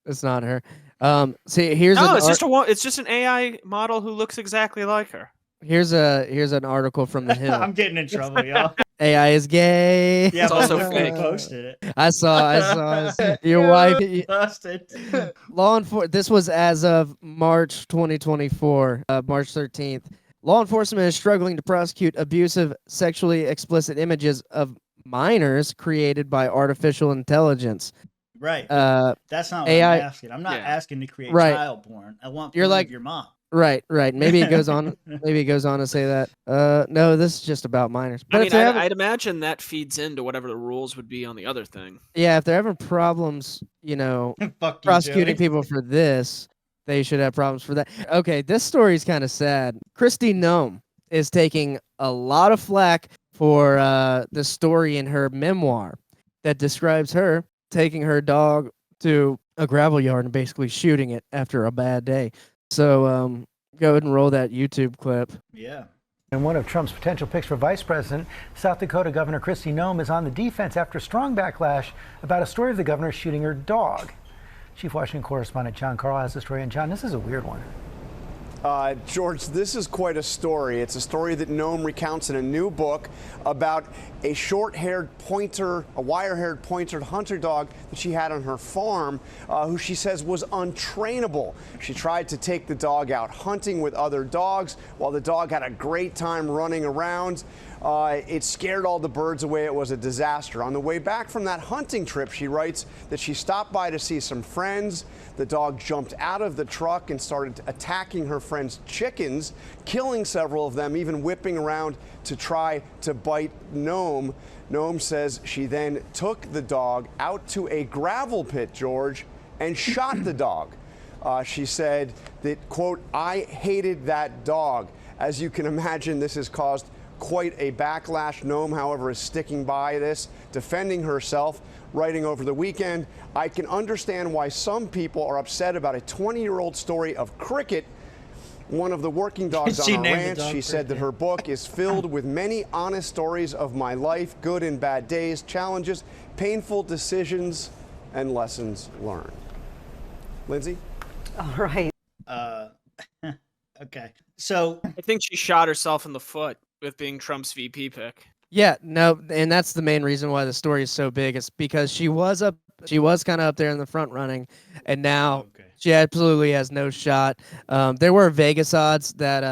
It's not her. See, here's No, an it's just an AI model who looks exactly like her. here's an article from the Hill. I'm getting in trouble, y'all. AI is gay. Yeah, It's but also look, fake. they posted it. I saw your wife. Busted. Law enforcement. This was as of March 2024, March 13th. Law enforcement is struggling to prosecute abusive, sexually explicit images of minors created by artificial intelligence. Right. Uh, That's not what AI I'm asking. I'm not asking to create Right. child porn. I want You're porn like- of your mom. Right. Maybe it goes on. Maybe it goes on to say that. No, this is just about minors. But I if mean, they're having, I'd imagine that feeds into whatever the rules would be on the other thing. yeah, if they're having problems, Fuck you, prosecuting Joey. people for this, they should have problems for that. Okay, this story is kind of sad. Kristi Noem is taking a lot of flack for the story in her memoir that describes her taking her dog to a gravel yard and basically shooting it after a bad day. So go ahead and roll that YouTube clip. Yeah. And one of Trump's potential picks for vice president, South Dakota Governor Kristi Noem, is on the defense after strong backlash about a story of the governor shooting her dog. Chief Washington correspondent John Carl has the story. And John, this is a weird one. George, this is quite a story. It's a story that Noem recounts in a new book about a short-haired pointer, a wire-haired pointer hunter dog that she had on her farm, who she says was untrainable. She tried to take the dog out hunting with other dogs while the dog had a great time running around. It scared all the birds away. It was a disaster. On the way back from that hunting trip, she writes that she stopped by to see some friends. The dog jumped out of the truck and started attacking her friends' chickens, killing several of them, even whipping around to try to bite Noem. Noem says she then took the dog out to a gravel pit, George, and shot the dog. She said that, quote, "I hated that dog." As you can imagine, this has caused quite a backlash. Noem, however, is sticking by this, defending herself, writing over the weekend, "I can understand why some people are upset about a 20-year-old story of Cricket, one of the working dogs on our ranch." She said that her book is filled with many honest stories of my life, good and bad days, challenges, painful decisions, and lessons learned. Lindsay? All right. Okay. So I think she shot herself in the foot with being Trump's VP pick. Yeah, no, and that's the main reason why the story is so big. It's because she was kind of up there in the front running, and now she absolutely has no shot. There were Vegas odds that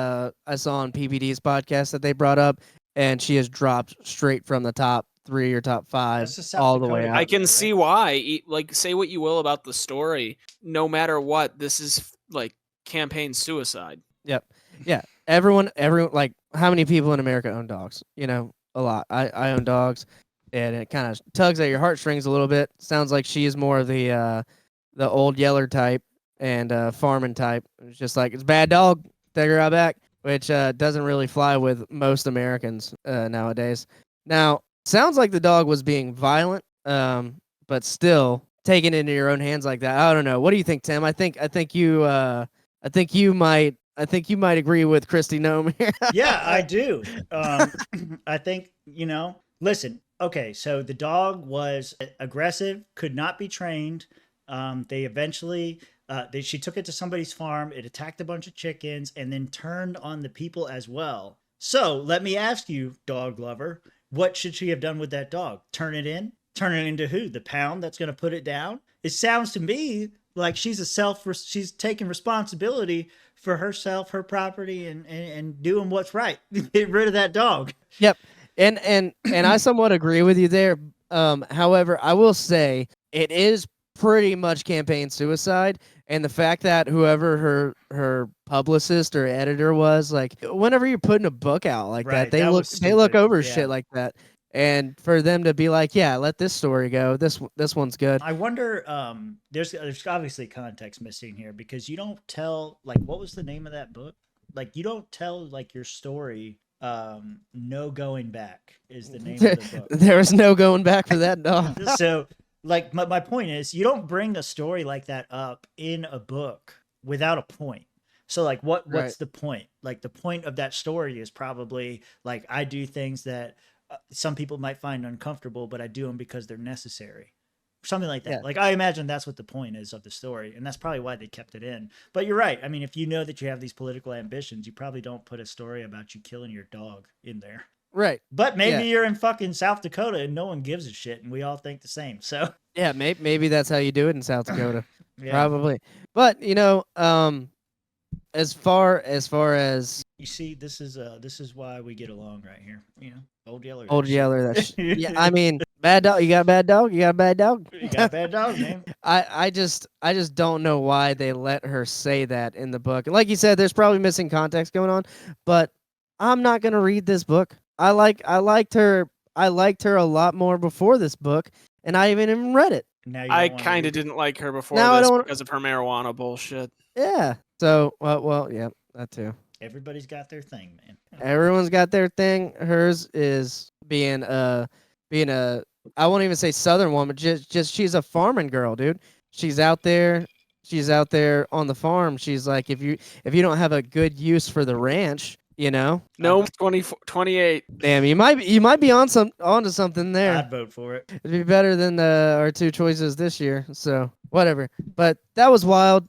I saw on PBD's podcast that they brought up, and she has dropped straight from the top 3 or top 5 all the way out. I can see why. Like, say what you will about the story, no matter what, this is like campaign suicide. Yep. Yeah. Everyone, like, how many people in America own dogs? A lot. I own dogs, and it kind of tugs at your heartstrings a little bit. Sounds like she is more of the old yeller type and farming type. It's just like, it's a bad dog, take her out back, which doesn't really fly with most Americans nowadays. Now, sounds like the dog was being violent, but still taking it into your own hands like that. I don't know. What do you think, Tim? I think you might agree with Kristi Noem here. Yeah, I do. I think, listen, okay, so the dog was aggressive, could not be trained. They eventually, she took it to somebody's farm, it attacked a bunch of chickens, and then turned on the people as well. So let me ask you, dog lover, what should she have done with that dog? Turn it in? Turn it into who? The pound that's going to put it down? It sounds to me like she's taking responsibility for herself, her property, and doing what's right. Get rid of that dog. Yep. And I somewhat agree with you there. However, I will say it is pretty much campaign suicide, and the fact that whoever her publicist or editor was, like, whenever you're putting a book out like that, they look over shit like that. And for them to be like, yeah, let this story go. This one's good. I wonder, there's obviously context missing here, because you don't tell, like, what was the name of that book? Like, you don't tell, like, your story. No Going Back is the name of the book. There was no going back for that dog. So, like, my point is, you don't bring a story like that up in a book without a point. So, like, what's the point? Like, the point of that story is probably, like, I do things that some people might find uncomfortable, but I do them because they're necessary. Something like that. Yeah. Like, I imagine that's what the point is of the story, and that's probably why they kept it in. But you're right. I mean, if you know that you have these political ambitions, you probably don't put a story about you killing your dog in there. Right. But maybe you're in fucking South Dakota and no one gives a shit, and we all think the same. So yeah, maybe that's how you do it in South Dakota. Yeah. Probably. But as far as you see, this is why we get along right here. Old Yeller. Old Yeller. Yeah, I mean, Bad dog. You got a bad dog? You got a bad dog? You got a bad dog, man. I just don't know why they let her say that in the book. And like you said, there's probably missing context going on, but I'm not gonna read this book. I liked her a lot more before this book, and I haven't even read it. Now you I don't wanna kind read of didn't like her before Now I this don't- because of her marijuana bullshit. Yeah. So well, yeah, that too. Everybody's got their thing, man. Everyone's got their thing. Hers is being a I won't even say Southern woman. Just she's a farming girl, dude. She's out there. She's out there on the farm. She's like, if you don't have a good use for the ranch, you know. No, 28. Damn, you might be onto something there. I'd vote for it. It'd be better than our two choices this year. So whatever. But that was wild.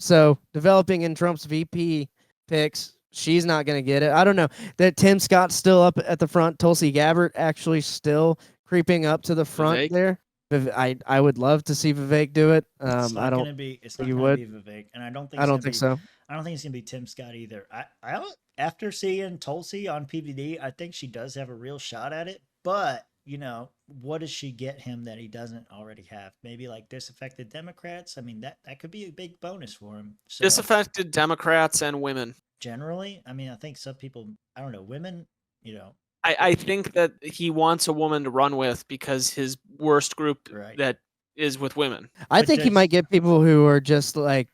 So developing in Trump's VP picks, she's not gonna get it. I don't know that Tim Scott's still up at the front. Tulsi Gabbard actually still creeping up to the front Vivek? there. I would love to see Vivek do it. It's I not don't. gonna be. It's not you gonna would? be Vivek, and I don't think. I don't think so. I don't think it's gonna be Tim Scott either. After seeing Tulsi on PVD, I think she does have a real shot at it. But you know, what does she get him that he doesn't already have? Maybe like disaffected Democrats. I mean, that could be a big bonus for him. So, Disaffected Democrats and women. generally, I mean, I think some people. I don't know, women. You know, I think that he wants a woman to run with because his worst group Right. that is with women. I But think he does- might get people who are just like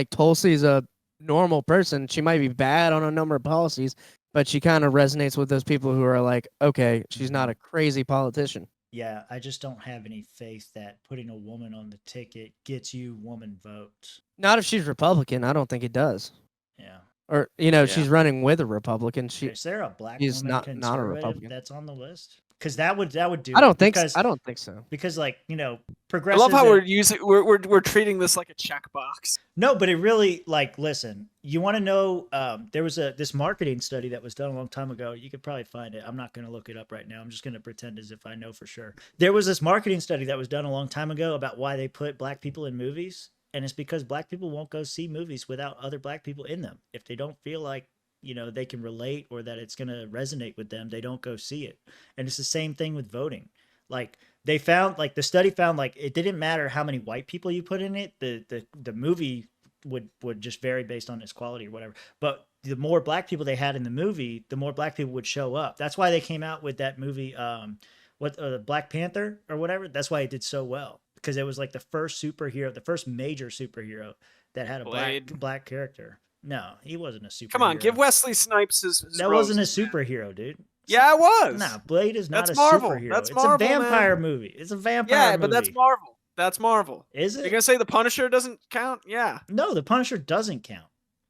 Tulsi's a normal person. She might be bad on a number of policies, but she kind of resonates with those people who are like, okay, she's not a crazy politician. yeah, I just don't have any faith that putting a woman on the ticket gets you woman votes. Not if she's Republican. I don't think it does. Yeah. Or you know, Yeah. she's running with a Republican. Is there a black she's woman not a conservative Republican. that's on the list? Because that would do. I don't it, think. because, I don't think so. because like you know, I progressives. love how are- we're using we're treating this like a checkbox. No, but it really like listen. You want to know? There was this marketing study that was done a long time ago. You could probably find it. I'm not going to look it up right now. I'm just going to pretend as if I know for sure. There was this marketing study that was done a long time ago about why they put black people in movies, and it's because black people won't go see movies without other black people in them. If they don't feel like they can relate or that it's going to resonate with them, they don't go see it. And it's the same thing with voting. Like they found, like the study found, like it didn't matter how many white people you put in it, the movie would just vary based on its quality or whatever. But the more black people they had in the movie, the more black people would show up. That's why they came out with that movie, Black Panther or whatever. That's why it did so well, because it was like the first major superhero that had a Blade. black character. No, he wasn't a superhero. Come on, give Wesley Snipes his That roses, wasn't a man. superhero, dude. Yeah, it was. No, Blade is not That's a Marvel. superhero. That's It's Marvel, a vampire man. movie. It's a vampire Yeah, movie. but that's Marvel. That's Marvel. Is You're it? gonna say the Punisher doesn't count? Yeah. No, the Punisher doesn't count.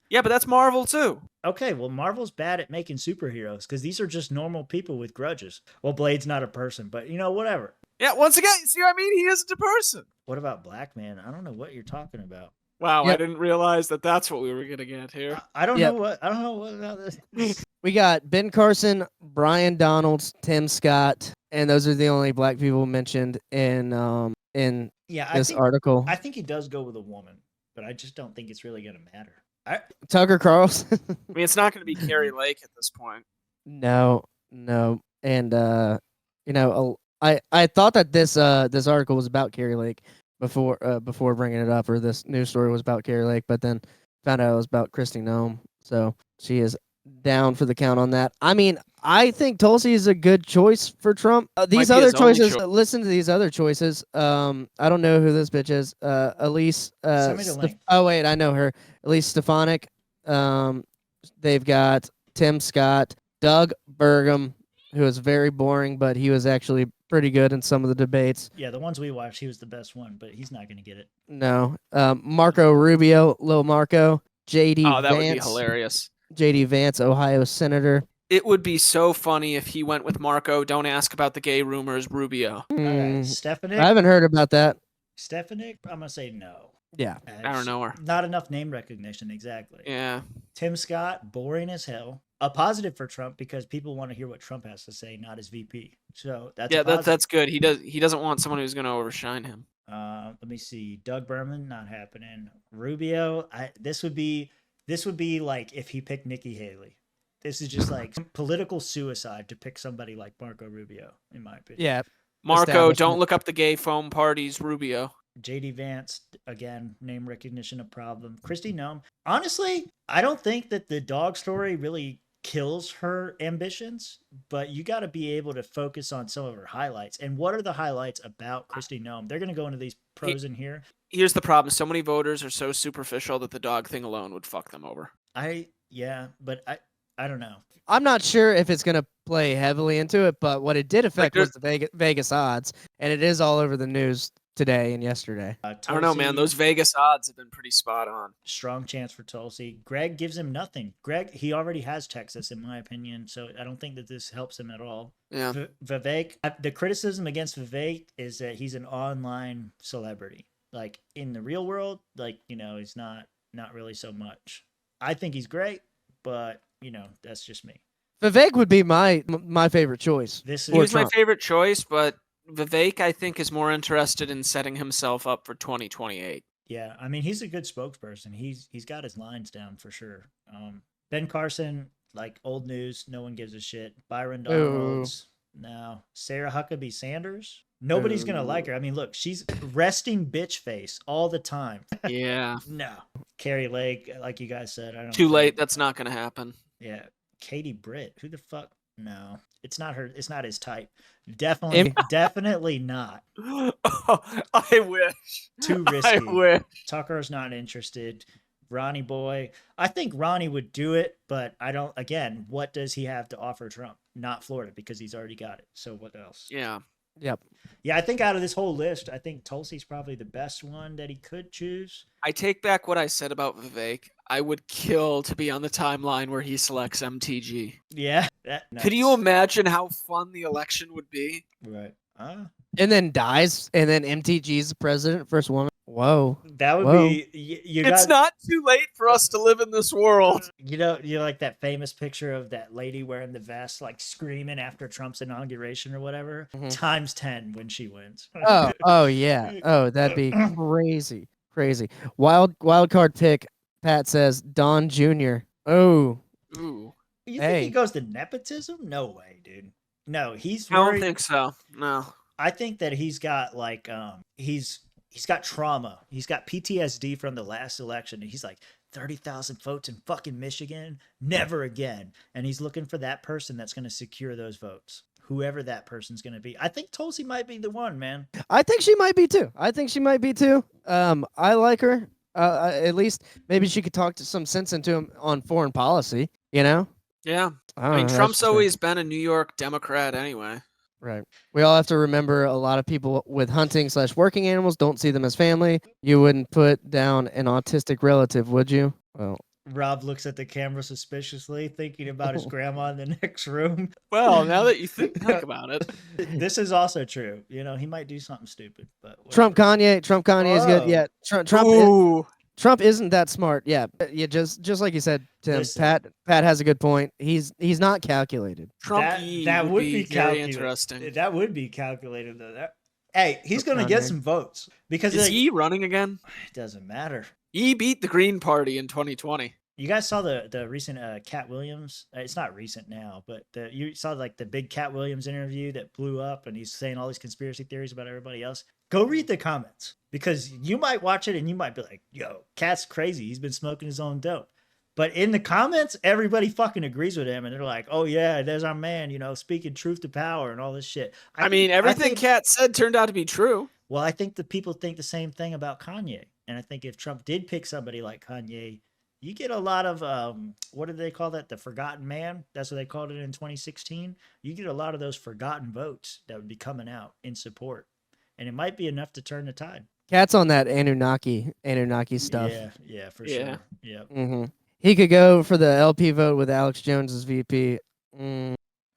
Yeah, but that's Marvel too. Okay, well, Marvel's bad at making superheroes because these are just normal people with grudges. Well, Blade's not a person, but whatever. Yeah, once again, you see what I mean? He isn't a person. What about Black Man? I don't know what you're talking about. Wow, Yep. I didn't realize that that's what we were gonna get here. I don't Yep. know what. I don't know what about this. We got Ben Carson, Brian Donalds, Tim Scott, and those are the only black people mentioned in Yeah, this article. I think he does go with a woman, but I just don't think it's really gonna matter. Tucker Carlson. I mean, it's not gonna be Carrie Lake at this point. No, and I thought that this article was about Carrie Lake before bringing it up, or this news story was about Carrie Lake, but then found out it was about Kristi Noem. So she is down for the count on that. I mean, I think Tulsi is a good choice for Trump. These Might be other his only choices, choice. listen to these other choices. I don't know who this bitch is. Elise. Send me the link. Oh wait, I know her. Elise Stefanik. They've got Tim Scott, Doug Burgum, who is very boring, but he was actually pretty good in some of the debates. Yeah, the ones we watched, he was the best one, but he's not gonna get it. No. Marco Rubio, Lil Marco, JD Oh, that Vance. would be hilarious. JD Vance, Ohio Senator. It would be so funny if he went with Marco. Don't ask about the gay rumors, Rubio. Stefanik. I haven't heard about that. Stefanik. I'm gonna say no. Yeah. I don't know her. Not enough name recognition, exactly. Yeah. Tim Scott, boring as hell. A positive for Trump because people want to hear what Trump has to say, not his VP. So that's Yeah, a positive. that's good. He doesn't want someone who's gonna overshine him. Let me see. Doug Berman, not happening. Rubio. This would be like if he picked Nikki Haley. This is just like political suicide to pick somebody like Marco Rubio, in my opinion. Yeah. Marco, establishment. don't look up the gay foam parties, Rubio. JD Vance, again, name recognition a problem. Kristi Noem. Honestly, I don't think that the dog story really kills her ambitions, but you got to be able to focus on some of her highlights. And what are the highlights about Kristi Noem? They're going to go into these pros in here. Here's the problem. So many voters are so superficial that the dog thing alone would fuck them over. But I don't know. I'm not sure if it's going to play heavily into it, but what it did affect was the Vegas odds, and it is all over the news today and yesterday. I don't know, man. Those Vegas odds have been pretty spot on. Strong chance for Tulsi. Greg gives him nothing. Greg, he already has Texas, in my opinion, so I don't think that this helps him at all. Yeah. Vivek, the criticism against Vivek is that he's an online celebrity. Like, in the real world, he's not really so much. I think he's great, but, that's just me. Vivek would be my favorite choice. He was my favorite choice, but Vivek, I think, is more interested in setting himself up for 2028. Yeah, I mean, he's a good spokesperson. He's got his lines down for sure. Ben Carson, old news, no one gives a shit. Byron Donalds, no. Sarah Huckabee Sanders, nobody's gonna like her. I mean, look, she's resting bitch face all the time. Yeah. No. Carrie Lake, like you guys said, I don't. Too late. That's not gonna happen. Yeah. Katie Britt, who the fuck? No, it's not her. It's not his type. Definitely not. Oh, I wish. Too risky. I wish. Tucker's not interested. Ronnie Boy. I think Ronnie would do it, but I don't. Again, what does he have to offer Trump? Not Florida, because he's already got it. So what else? Yeah. Yep. Yeah, I think out of this whole list, I think Tulsi's probably the best one that he could choose. I take back what I said about Vivek. I would kill to be on the timeline where he selects MTG. Yeah. Could you imagine how fun the election would be? Right. And then dies, and then MTG's the president, first woman. Whoa. That would be. It's not too late for us to live in this world. You like that famous picture of that lady wearing the vest, screaming after Trump's inauguration or whatever, times 10 when she wins. Oh yeah. Oh, that'd be crazy. Wild card pick. Pat says Don Jr. Oh. Ooh. You think he goes to nepotism? No way, dude. No, I don't think so. No. I think that he's got he's got trauma. He's got PTSD from the last election. And he's 30,000 votes in fucking Michigan, never again. And he's looking for that person that's going to secure those votes. Whoever that person's going to be. I think Tulsi might be the one, man. I think she might be too. I like her. At least maybe she could talk to some sense into him on foreign policy, Yeah. I mean, Trump's always been a New York Democrat anyway. Right. We all have to remember a lot of people with hunting/working animals don't see them as family. You wouldn't put down an autistic relative, would you? Well, Rob looks at the camera suspiciously, thinking about his grandma in the next room. Well, now that you think about it. This is also true. He might do something stupid. But Trump Kanye is good. Yeah. Trump isn't that smart. Yeah. Just like you said, Tim. Listen. Pat has a good point. He's not calculated. That would be very calculated. interesting. That would be calculated though. Hey, he's going to get some votes because is he running again? It doesn't matter. He beat the Green Party in 2020. You guys saw the recent Cat Williams? It's not recent now, but you saw the big Cat Williams interview that blew up, and he's saying all these conspiracy theories about everybody else. Go read the comments, because you might watch it and you might be like, "Yo, Cat's crazy. He's been smoking his own dope." But in the comments, everybody fucking agrees with him, and they're like, "Oh yeah, there's our man, speaking truth to power and all this shit." I mean, everything Cat said turned out to be true. Well, I think the people think the same thing about Kanye. And I think if Trump did pick somebody like Kanye, you get a lot of, what do they call that? The forgotten man? That's what they called it in 2016. You get a lot of those forgotten votes that would be coming out in support. And it might be enough to turn the tide. Cat's on that Anunnaki stuff. Yeah, for sure. Yeah. Mm-hmm. He could go for the LP vote with Alex Jones as VP.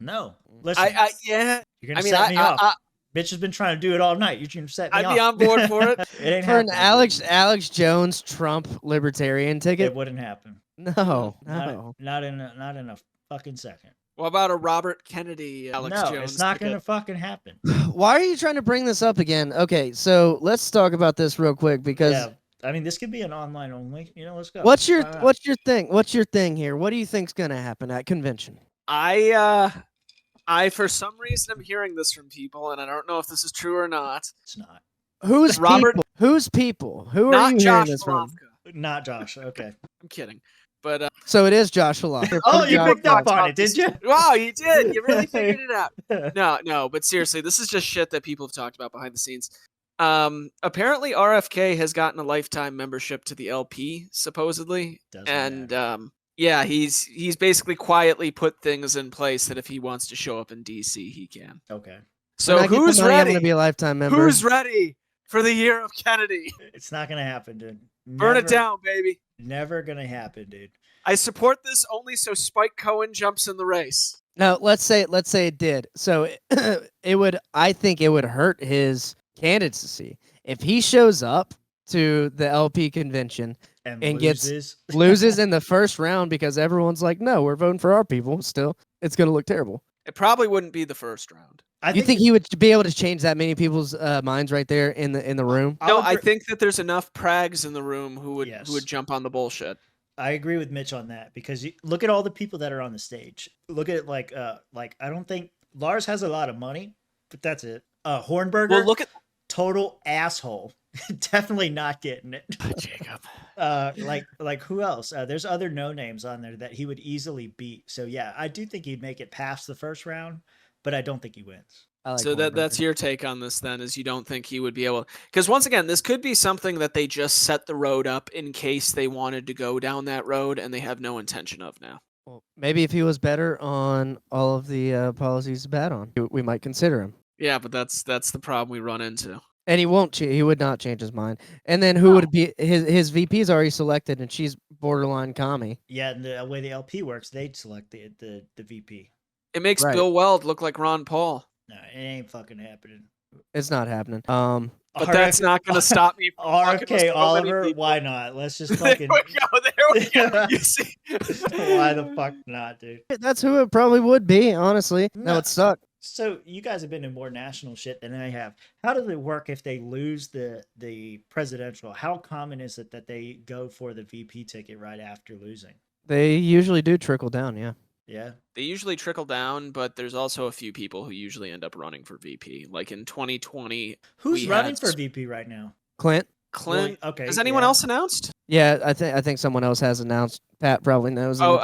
No. Listen. Yeah. You're going to set me off. Bitch has been trying to do it all night. You're going to set me off. I'd be on board for it. It ain't for an happening. Alex Jones Trump Libertarian ticket? It wouldn't happen. No. Not in a fucking second. What about a Robert Kennedy Alex Jones? No, it's not going to fucking happen. Why are you trying to bring this up again? Okay, so let's talk about this real quick because I mean, this could be an online only. Let's go. What's your thing? What's your thing here? What do you think's going to happen at convention? For some reason, I'm hearing this from people, and I don't know if this is true or not. It's not. Who's Robert? people? Who's people? Who are Not you Josh hearing this from? Malovka. Not Josh. Okay. I'm kidding. But So it is Josh Halal. Oh, you picked up on it, did you? Wow, you did. You really figured it out. No, but seriously, this is just shit that people have talked about behind the scenes. Apparently RFK has gotten a lifetime membership to the LP, supposedly. Yeah, he's basically quietly put things in place that if he wants to show up in DC, he can. Okay. So When I get the who's money, I'm ready? gonna be a lifetime member. Who's ready for the year of Kennedy? It's not gonna happen, dude. Burn it down, baby. Never gonna happen, dude. I support this only so Spike Cohen jumps in the race. No, let's say it did. So it would. I think it would hurt his candidacy if he shows up to the LP convention and loses in the first round because everyone's like, no, we're voting for our people. Still, it's gonna look terrible. It probably wouldn't be the first round. You think he would be able to change that many people's minds right there in the room? No, I think that there's enough prags in the room who would jump on the bullshit. I agree with Mitch on that because look at all the people that are on the stage. Look at like I don't think Lars has a lot of money, but that's it. Hornberger. Well, look at total asshole. Definitely not getting it. Jacob. Like who else? There's other no names on there that he would easily beat. So yeah, I do think he'd make it past the first round, but I don't think he wins. So that's your take on this then, is you don't think he would be able, because once again, this could be something that they just set the road up in case they wanted to go down that road and they have no intention of now. Well, maybe if he was better on all of the policies he's bad on, we might consider him. Yeah, but that's the problem we run into. And he won't. He would not change his mind. And then who would be his VP is already selected, and she's borderline commie. Yeah, and the way the LP works, they'd select the VP. It makes Bill Weld look like Ron Paul. No, it ain't fucking happening. It's not happening. But that's not going to stop me from RFK Oliver, why not? Let's just fucking... There we go. You see? Why the fuck not, dude? That's who it probably would be, honestly. That would suck. So you guys have been in more national shit than I have. How does it work if they lose the presidential? How common is it that they go for the VP ticket right after losing? They usually do trickle down, yeah. Yeah. They usually trickle down, but there's also a few people who usually end up running for VP. Like in 2020. Who's running for VP right now? Clint. Clint. Well, okay. Has anyone else announced? Yeah, I think someone else has announced. Pat probably knows. Oh,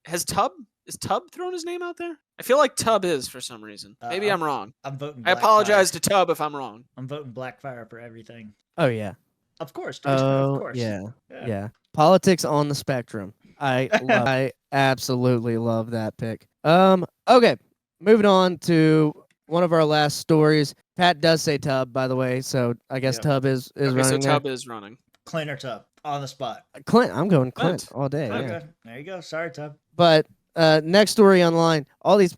has Tubb? Is Tubb throwing his name out there? I feel like Tubb is for some reason. Maybe I'm wrong. I'm voting. I apologize to Tubb if I'm wrong. I'm voting Blackfire for everything. Oh yeah. Of course. Oh of course. Yeah. Politics on the spectrum. I absolutely love that pick. Okay, moving on to one of our last stories. Pat does say Tubb, by the way, so I guess Tubb is running. So there. Tubb is running. Clint or Tubb on the spot. Clint. I'm going Clint all day. Okay, Yeah. there you go. Sorry, Tubb. But next story online. All these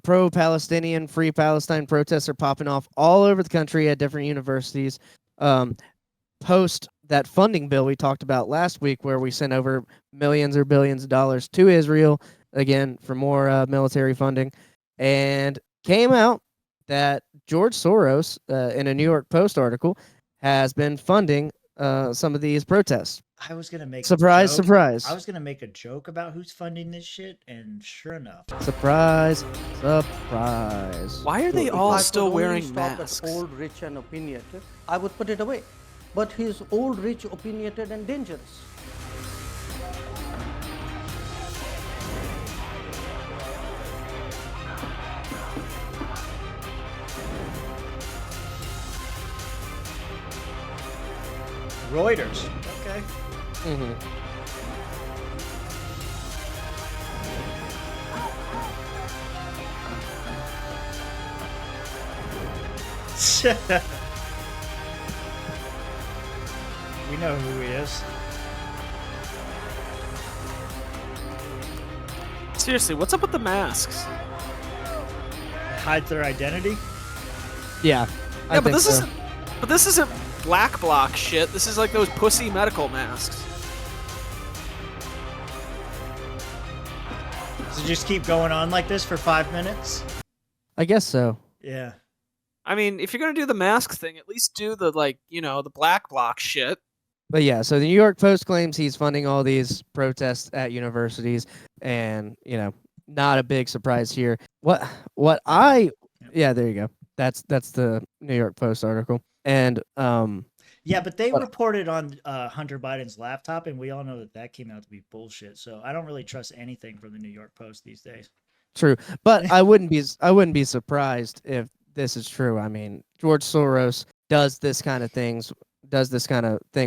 pro-Palestinian, free Palestine protests are popping off all over the country at different universities. Post that funding bill we talked about last week, where we sent over millions or billions of dollars to Israel, again, for more military funding, and came out that George Soros, in a New York Post article, has been funding some of these protests. I was gonna make surprise. I was gonna make a joke about who's funding this shit, and sure enough, surprise. Why are they all still wearing masks? Old, rich, and opinionated, I would put it away. But he's old, rich, opinionated, and dangerous. Reuters. Okay. We know who he is. Seriously, what's up with the masks? Hide their identity? Yeah. Yeah, but this isn't black bloc shit. This is like those pussy medical masks. Does it just keep going on like this for 5 minutes? I guess so. Yeah. I mean, if you're gonna do the mask thing, at least do the the black bloc shit. But yeah, so the New York Post claims he's funding all these protests at universities, and not a big surprise here. Yeah, there you go. That's the New York Post article. And Yeah, but they what- reported on Hunter Biden's laptop, and we all know that came out to be bullshit. So I don't really trust anything from the New York Post these days. True, but I wouldn't be surprised if this is true. I mean, George Soros does this kind of thing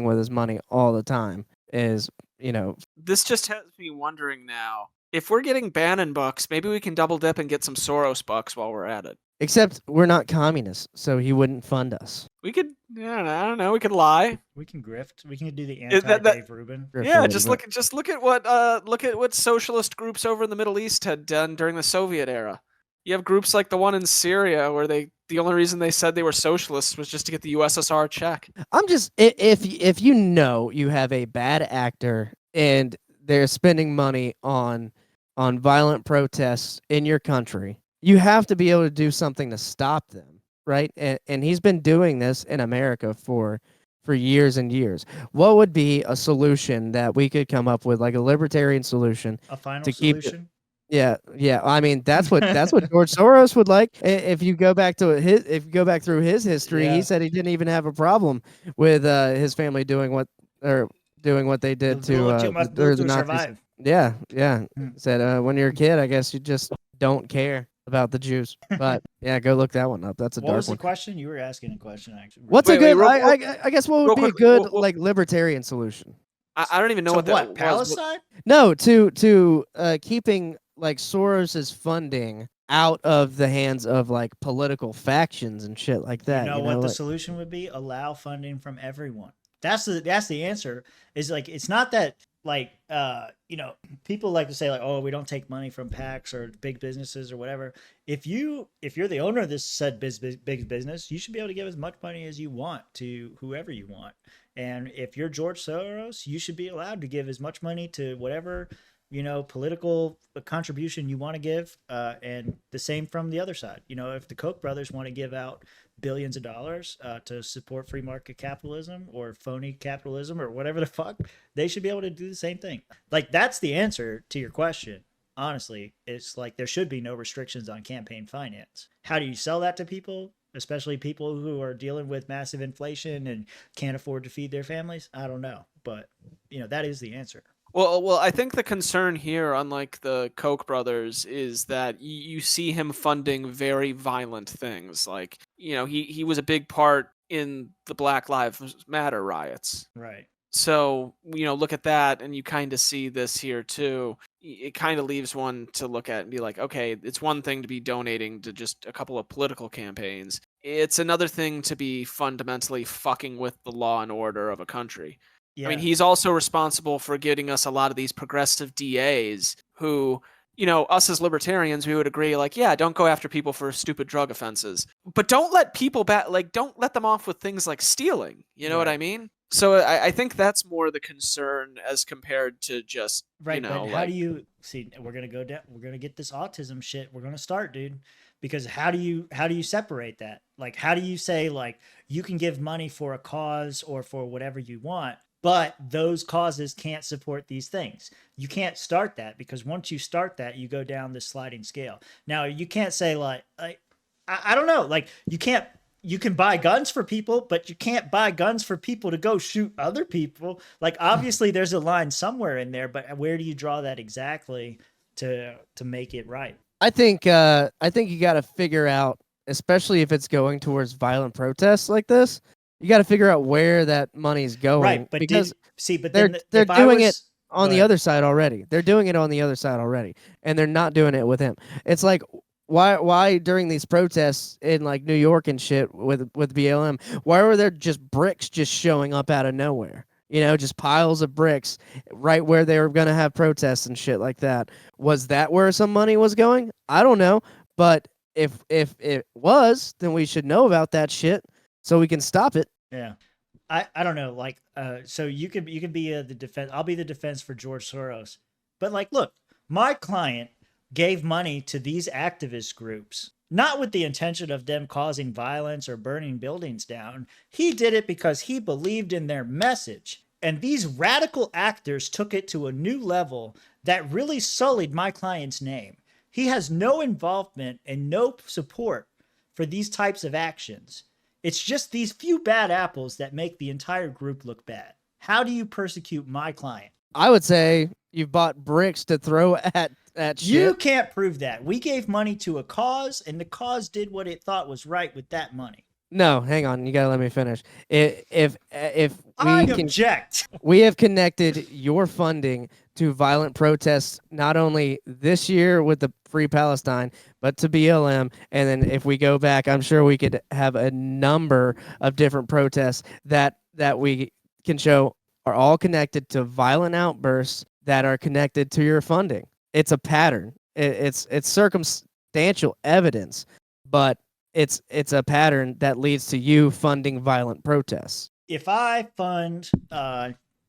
with his money all the time. This just has me wondering now. If we're getting Bannon bucks, maybe we can double dip and get some Soros bucks while we're at it. Except we're not communists, so he wouldn't fund us. We could, I don't know. We could lie. We can grift. We can do the Is that- anti-Dave Rubin. Yeah, just look at what socialist groups over in the Middle East had done during the Soviet era. You have groups like the one in Syria where the only reason they said they were socialists was just to get the USSR check. I'm just if you know you have a bad actor and they're spending money on violent protests in your country, you have to be able to do something to stop them, right? And he's been doing this in America for years and years. What would be a solution that we could come up with, like a libertarian solution? A final to solution? Keep Yeah. I mean, that's what George Soros would like. If you go back through his history, he said he didn't even have a problem with his family doing what they did Do what you must do the to Nazis. survive. Yeah. Said when you're a kid, I guess you just don't care about the Jews. But yeah, go look that one up. That's a What dark was the one. question? You were asking a question, actually. What's a Wait, good? I guess what would be a good real- like libertarian solution? I don't even know So what that was. Palestine? No, to keeping like Soros's funding out of the hands of like political factions and shit like that. You know what the like- solution would be? Allow funding from everyone. That's the answer. Is like it's not that like people like to say like, oh, we don't take money from PACs or big businesses or whatever. If you're the owner of this said big business, you should be able to give as much money as you want to whoever you want. And if you're George Soros, you should be allowed to give as much money to whatever political contribution you want to give, and the same from the other side. If the Koch brothers want to give out billions of dollars to support free market capitalism or phony capitalism or whatever the fuck, they should be able to do the same thing. Like, that's the answer to your question. Honestly, it's like there should be no restrictions on campaign finance. How do you sell that to people, especially people who are dealing with massive inflation and can't afford to feed their families? I don't know, but that is the answer. Well, I think the concern here, unlike the Koch brothers, is that you see him funding very violent things. Like, he was a big part in the Black Lives Matter riots. Right. So, look at that, and you kind of see this here too. It kind of leaves one to look at and be like, okay, it's one thing to be donating to just a couple of political campaigns. It's another thing to be fundamentally fucking with the law and order of a country. Yeah. I mean, he's also responsible for getting us a lot of these progressive DAs who, us as libertarians, we would agree, like, yeah, don't go after people for stupid drug offenses, but don't let people don't let them off with things like stealing. You know what I mean? So I think that's more the concern as compared to just, right. But how do you see? We're gonna go down. We're gonna get this autism shit. We're gonna start, dude. Because how do you separate that? Like, how do you say like you can give money for a cause or for whatever you want, but those causes can't support these things? You can't start that, because once you start that, you go down the sliding scale. Now, you can't say like I don't know, like you can buy guns for people, but you can't buy guns for people to go shoot other people. Like, obviously there's a line somewhere in there, but where do you draw that exactly to make it right? I think you got to figure out, especially if it's going towards violent protests like this, you got to figure out where that money's going. Right, but because they're doing it on the other side already. They're doing it on the other side already, and they're not doing it with him. It's like, why during these protests in like New York and shit with BLM, why were there just bricks just showing up out of nowhere? Just piles of bricks right where they were going to have protests and shit like that. Was that where some money was going? I don't know. But if it was, then we should know about that shit so we can stop it. Yeah. I don't know. Like, so you could be the defense. I'll be the defense for George Soros. But like, look, my client gave money to these activist groups, not with the intention of them causing violence or burning buildings down. He did it because he believed in their message. And these radical actors took it to a new level that really sullied my client's name. He has no involvement and no support for these types of actions. It's just these few bad apples that make the entire group look bad. How do you persecute my client? I would say you've bought bricks to throw at shit. You can't prove that. We gave money to a cause, and the cause did what it thought was right with that money. No, hang on. You gotta let me finish. If I we object. We have connected your funding to violent protests, not only this year with the Free Palestine, but to BLM. And then if we go back, I'm sure we could have a number of different protests that we can show are all connected to violent outbursts that are connected to your funding. It's a pattern. It's circumstantial evidence, but it's a pattern that leads to you funding violent protests. If I fund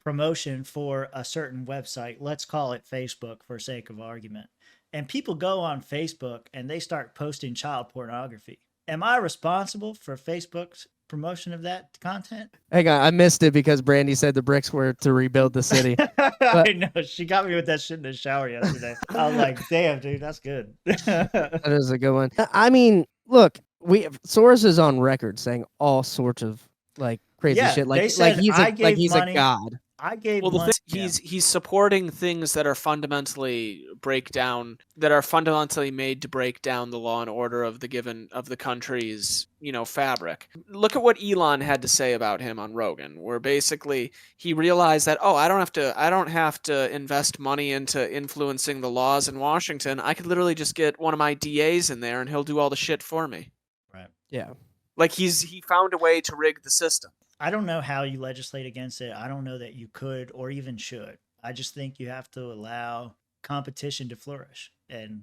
promotion for a certain website, let's call it Facebook for sake of argument, and people go on Facebook and they start posting child pornography, am I responsible for Facebook's promotion of that content? Hang on, I missed it because Brandy said the bricks were to rebuild the city. I know, she got me with that shit in the shower yesterday. I was like, damn, dude, that's good. That is a good one. I mean, look, Soros is on record saying all sorts of like crazy shit. Like he's a god. I gave well, the money. thing, he's supporting things that are fundamentally made to break down the law and order of the country's, fabric. Look at what Elon had to say about him on Rogan, where basically he realized that, I don't have to invest money into influencing the laws in Washington. I could literally just get one of my DAs in there and he'll do all the shit for me. Right. Yeah. Like he found a way to rig the system. I don't know how you legislate against it. I don't know that you could or even should. I just think you have to allow competition to flourish. And,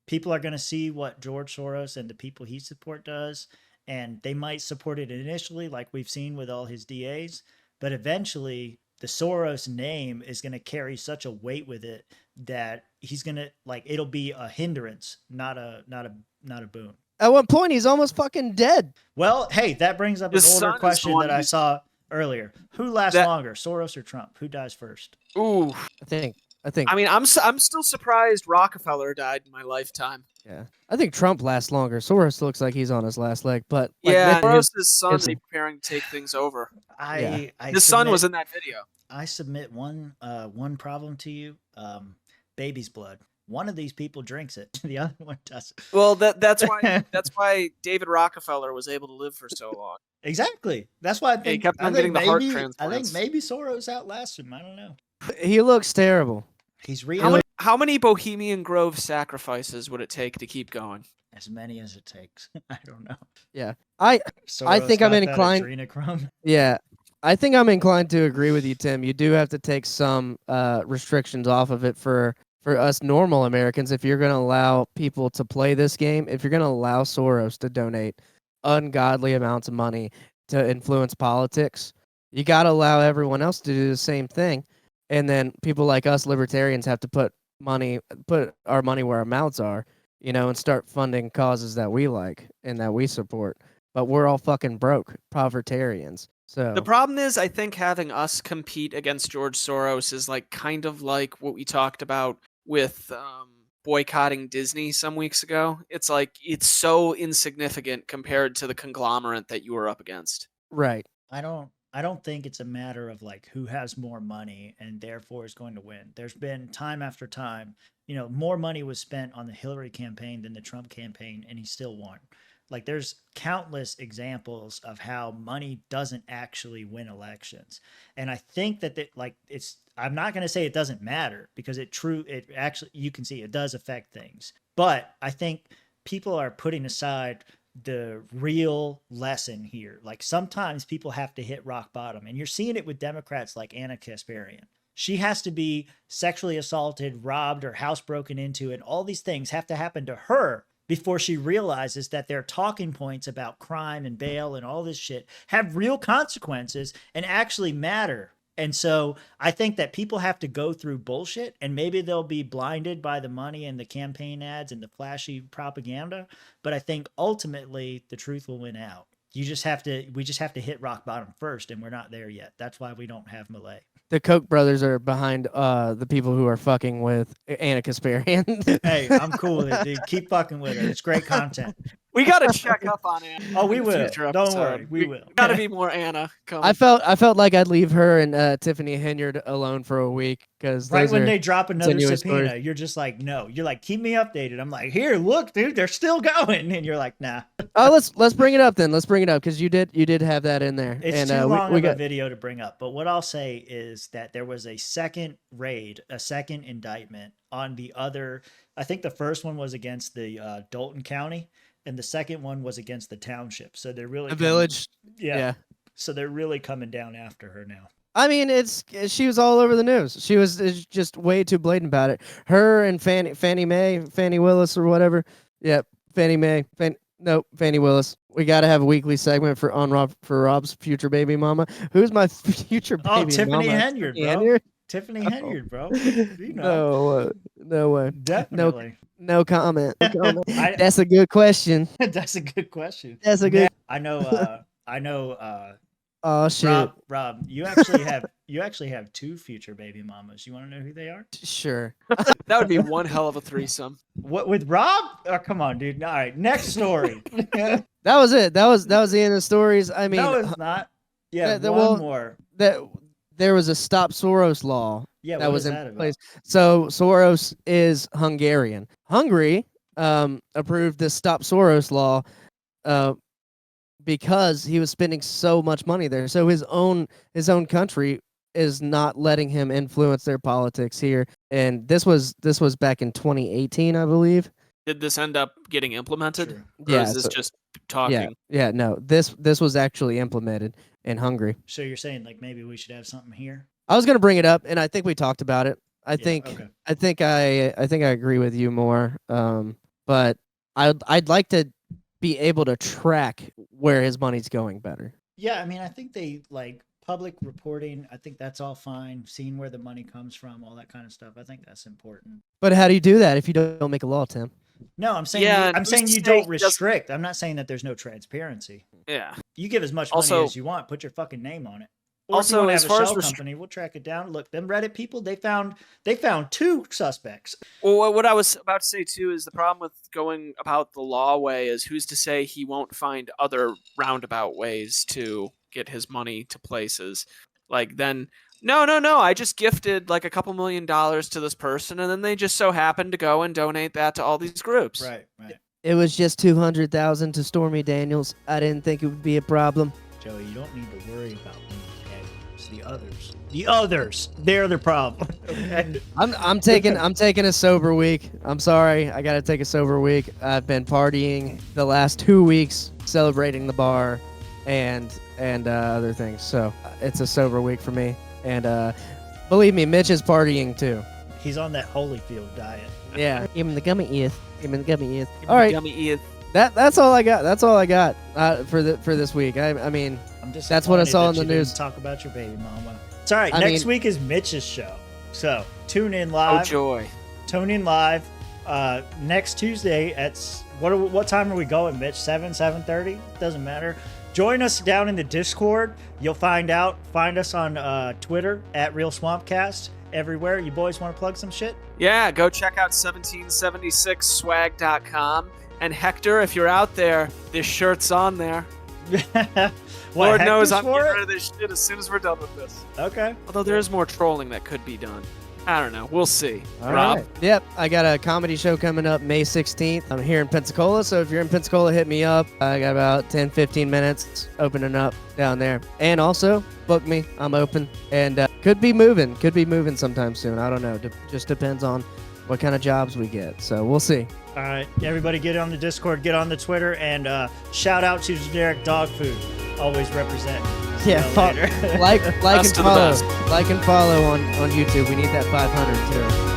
people are going to see what George Soros and the people he support does, and they might support it initially, like we've seen with all his DAs, but eventually the Soros name is going to carry such a weight with it that he's going to it'll be a hindrance, not a boon. At one point, he's almost fucking dead. Well, hey, that brings up an older question that I saw earlier. Who lasts longer, Soros or Trump? Who dies first? Ooh, I think. I mean, I'm still surprised Rockefeller died in my lifetime. Yeah, I think Trump lasts longer. Soros looks like he's on his last leg, but Soros' son is preparing to take things over. His son was in that video. I submit one problem to you: baby's blood. One of these people drinks it, the other one doesn't. Well, that's why David Rockefeller was able to live for so long. Exactly. That's why I think he kept on getting the heart transplants. I think maybe Soros outlasts him. I don't know. He looks terrible. He's real. How many Bohemian Grove sacrifices would it take to keep going? As many as it takes. I don't know. Yeah, I think I'm inclined. Yeah, I think I'm inclined to agree with you, Tim. You do have to take some restrictions off of it for us normal Americans. If you're going to allow people to play this game, if you're going to allow Soros to donate ungodly amounts of money to influence politics, you got to allow everyone else to do the same thing. And then people like us libertarians have to put our money where our mouths are, and start funding causes that we like and that we support. But we're all fucking broke, povertarians. So the problem is, I think having us compete against George Soros is kind of like what we talked about with boycotting Disney some weeks ago. It's it's so insignificant compared to the conglomerate that you were up against. Right. I don't think it's a matter of who has more money and therefore is going to win. There's been time after time, more money was spent on the Hillary campaign than the Trump campaign, and he still won. There's countless examples of how money doesn't actually win elections. And I think that I'm not going to say it doesn't matter, because it actually, you can see it does affect things. But I think people are putting aside the real lesson here. Sometimes people have to hit rock bottom, and you're seeing it with Democrats like Anna Kasparian. She has to be sexually assaulted, robbed, or house broken into, and all these things have to happen to her before she realizes that their talking points about crime and bail and all this shit have real consequences and actually matter. And so I think that people have to go through bullshit, and maybe they'll be blinded by the money and the campaign ads and the flashy propaganda. But I think ultimately the truth will win out. We just have to hit rock bottom first, and we're not there yet. That's why we don't have Malay. the Koch brothers are behind the people who are fucking with Anna Kasparian. Hey, I'm cool with it, dude. Keep fucking with her. It's great content. We got to check up on Anna. Oh, we in the will. future Don't episode. worry. We will. Got to be more Anna. Coming. I felt like I'd leave her and Tiffany Henyard alone for a week because Right when they drop another subpoena, you're just like, no. You're like, keep me updated. I'm like, here, look, dude, they're still going, and you're like, nah. Oh, let's bring it up then. Let's bring it up because you did have that in there. It's and, too long we of got a video to bring up. But what I'll say is that there was a second raid, a second indictment on the other. I think the first one was against the Dalton County, and the second one was against the township. So they're really village. Yeah. So they're really coming down after her now. I mean, she was all over the news. She was just way too blatant about it. Her and Fannie Willis or whatever. Yep, Fannie Willis. We got to have a weekly segment for Rob's future baby mama. Who's my future baby mama? Oh, Tiffany Henyard, bro. Tiffany Henyard, bro. You know. No way. Definitely. No comment. That's a good question. That's a good question. That's a good. I know. Oh shit, Rob, you actually have two future baby mamas. You want to know who they are? Sure. That would be one hell of a threesome. What with Rob? Oh, come on, dude. All right, next story. That was it. That was the end of the stories. I mean, no, it's not. Yeah, more. There was a Stop Soros law that was in place. So Soros is Hungarian. Hungary approved this Stop Soros law because he was spending so much money there. So his own country is not letting him influence their politics here. And this was back in 2018, I believe. Did this end up getting implemented? Or Yeah, is this just talking? Yeah, no. This was actually implemented in Hungary. So you're saying like maybe we should have something here? I was gonna bring it up, and I think we talked about it. I think I agree with you more. But I'd like to be able to track where his money's going better. Yeah, I mean, I think they like public reporting. I think that's all fine. Seeing where the money comes from, all that kind of stuff. I think that's important. But how do you do that if you don't make a law, Tim? No, I'm saying you don't restrict. I'm not saying that there's no transparency. Yeah. You give as much money as you want. Put your fucking name on it. Or Also, if as you far want as to have a shell company, we'll track it down. Look, them Reddit people, they found two suspects. Well, what I was about to say too is the problem with going about the law way is who's to say he won't find other roundabout ways to get his money to places. Like then, no, I just gifted like a couple $1 million to this person, and then they just so happened to go and donate that to all these groups. Right. It was just $200,000 to Stormy Daniels. I didn't think it would be a problem. Joey, you don't need to worry about me. Okay? It's the others. The others, they're the problem. Okay? I'm taking a sober week. I'm sorry, I gotta take a sober week. I've been partying the last 2 weeks, celebrating the bar, and other things. So it's a sober week for me. And believe me, Mitch is partying too. He's on that Holyfield diet. Yeah, even the gummy ears. All right, Gummy ears. That's all I got. That's all I got for this week. I mean, that's what I saw in the news. Talk about your baby mama. It's all right. Next week is Mitch's show, so tune in live. Oh joy! Tune in live next Tuesday at what time are we going, Mitch? 7:30? Doesn't matter. Join us down in the Discord. You'll find out. Find us on Twitter at Real SwampCast. Everywhere. You boys want to plug some shit? Yeah, go check out 1776swag.com. And Hector, if you're out there, this shirt's on there. Lord knows I'm getting rid of this shit as soon as we're done with this. Okay. Although there is more trolling that could be done. I don't know. We'll see. All Rob? right. Yep. I got a comedy show coming up May 16th. I'm here in Pensacola, so if you're in Pensacola, hit me up. I got about 10-15 minutes opening up down there. And also, book me. I'm open. And could be moving sometime soon. I don't know. Just depends on what kind of jobs we get. So we'll see. All right. Everybody get on the Discord, get on the Twitter, and shout out to Generic Dog Food. Always represent. Yeah, like and follow. Like and follow on YouTube. We need that 500 too.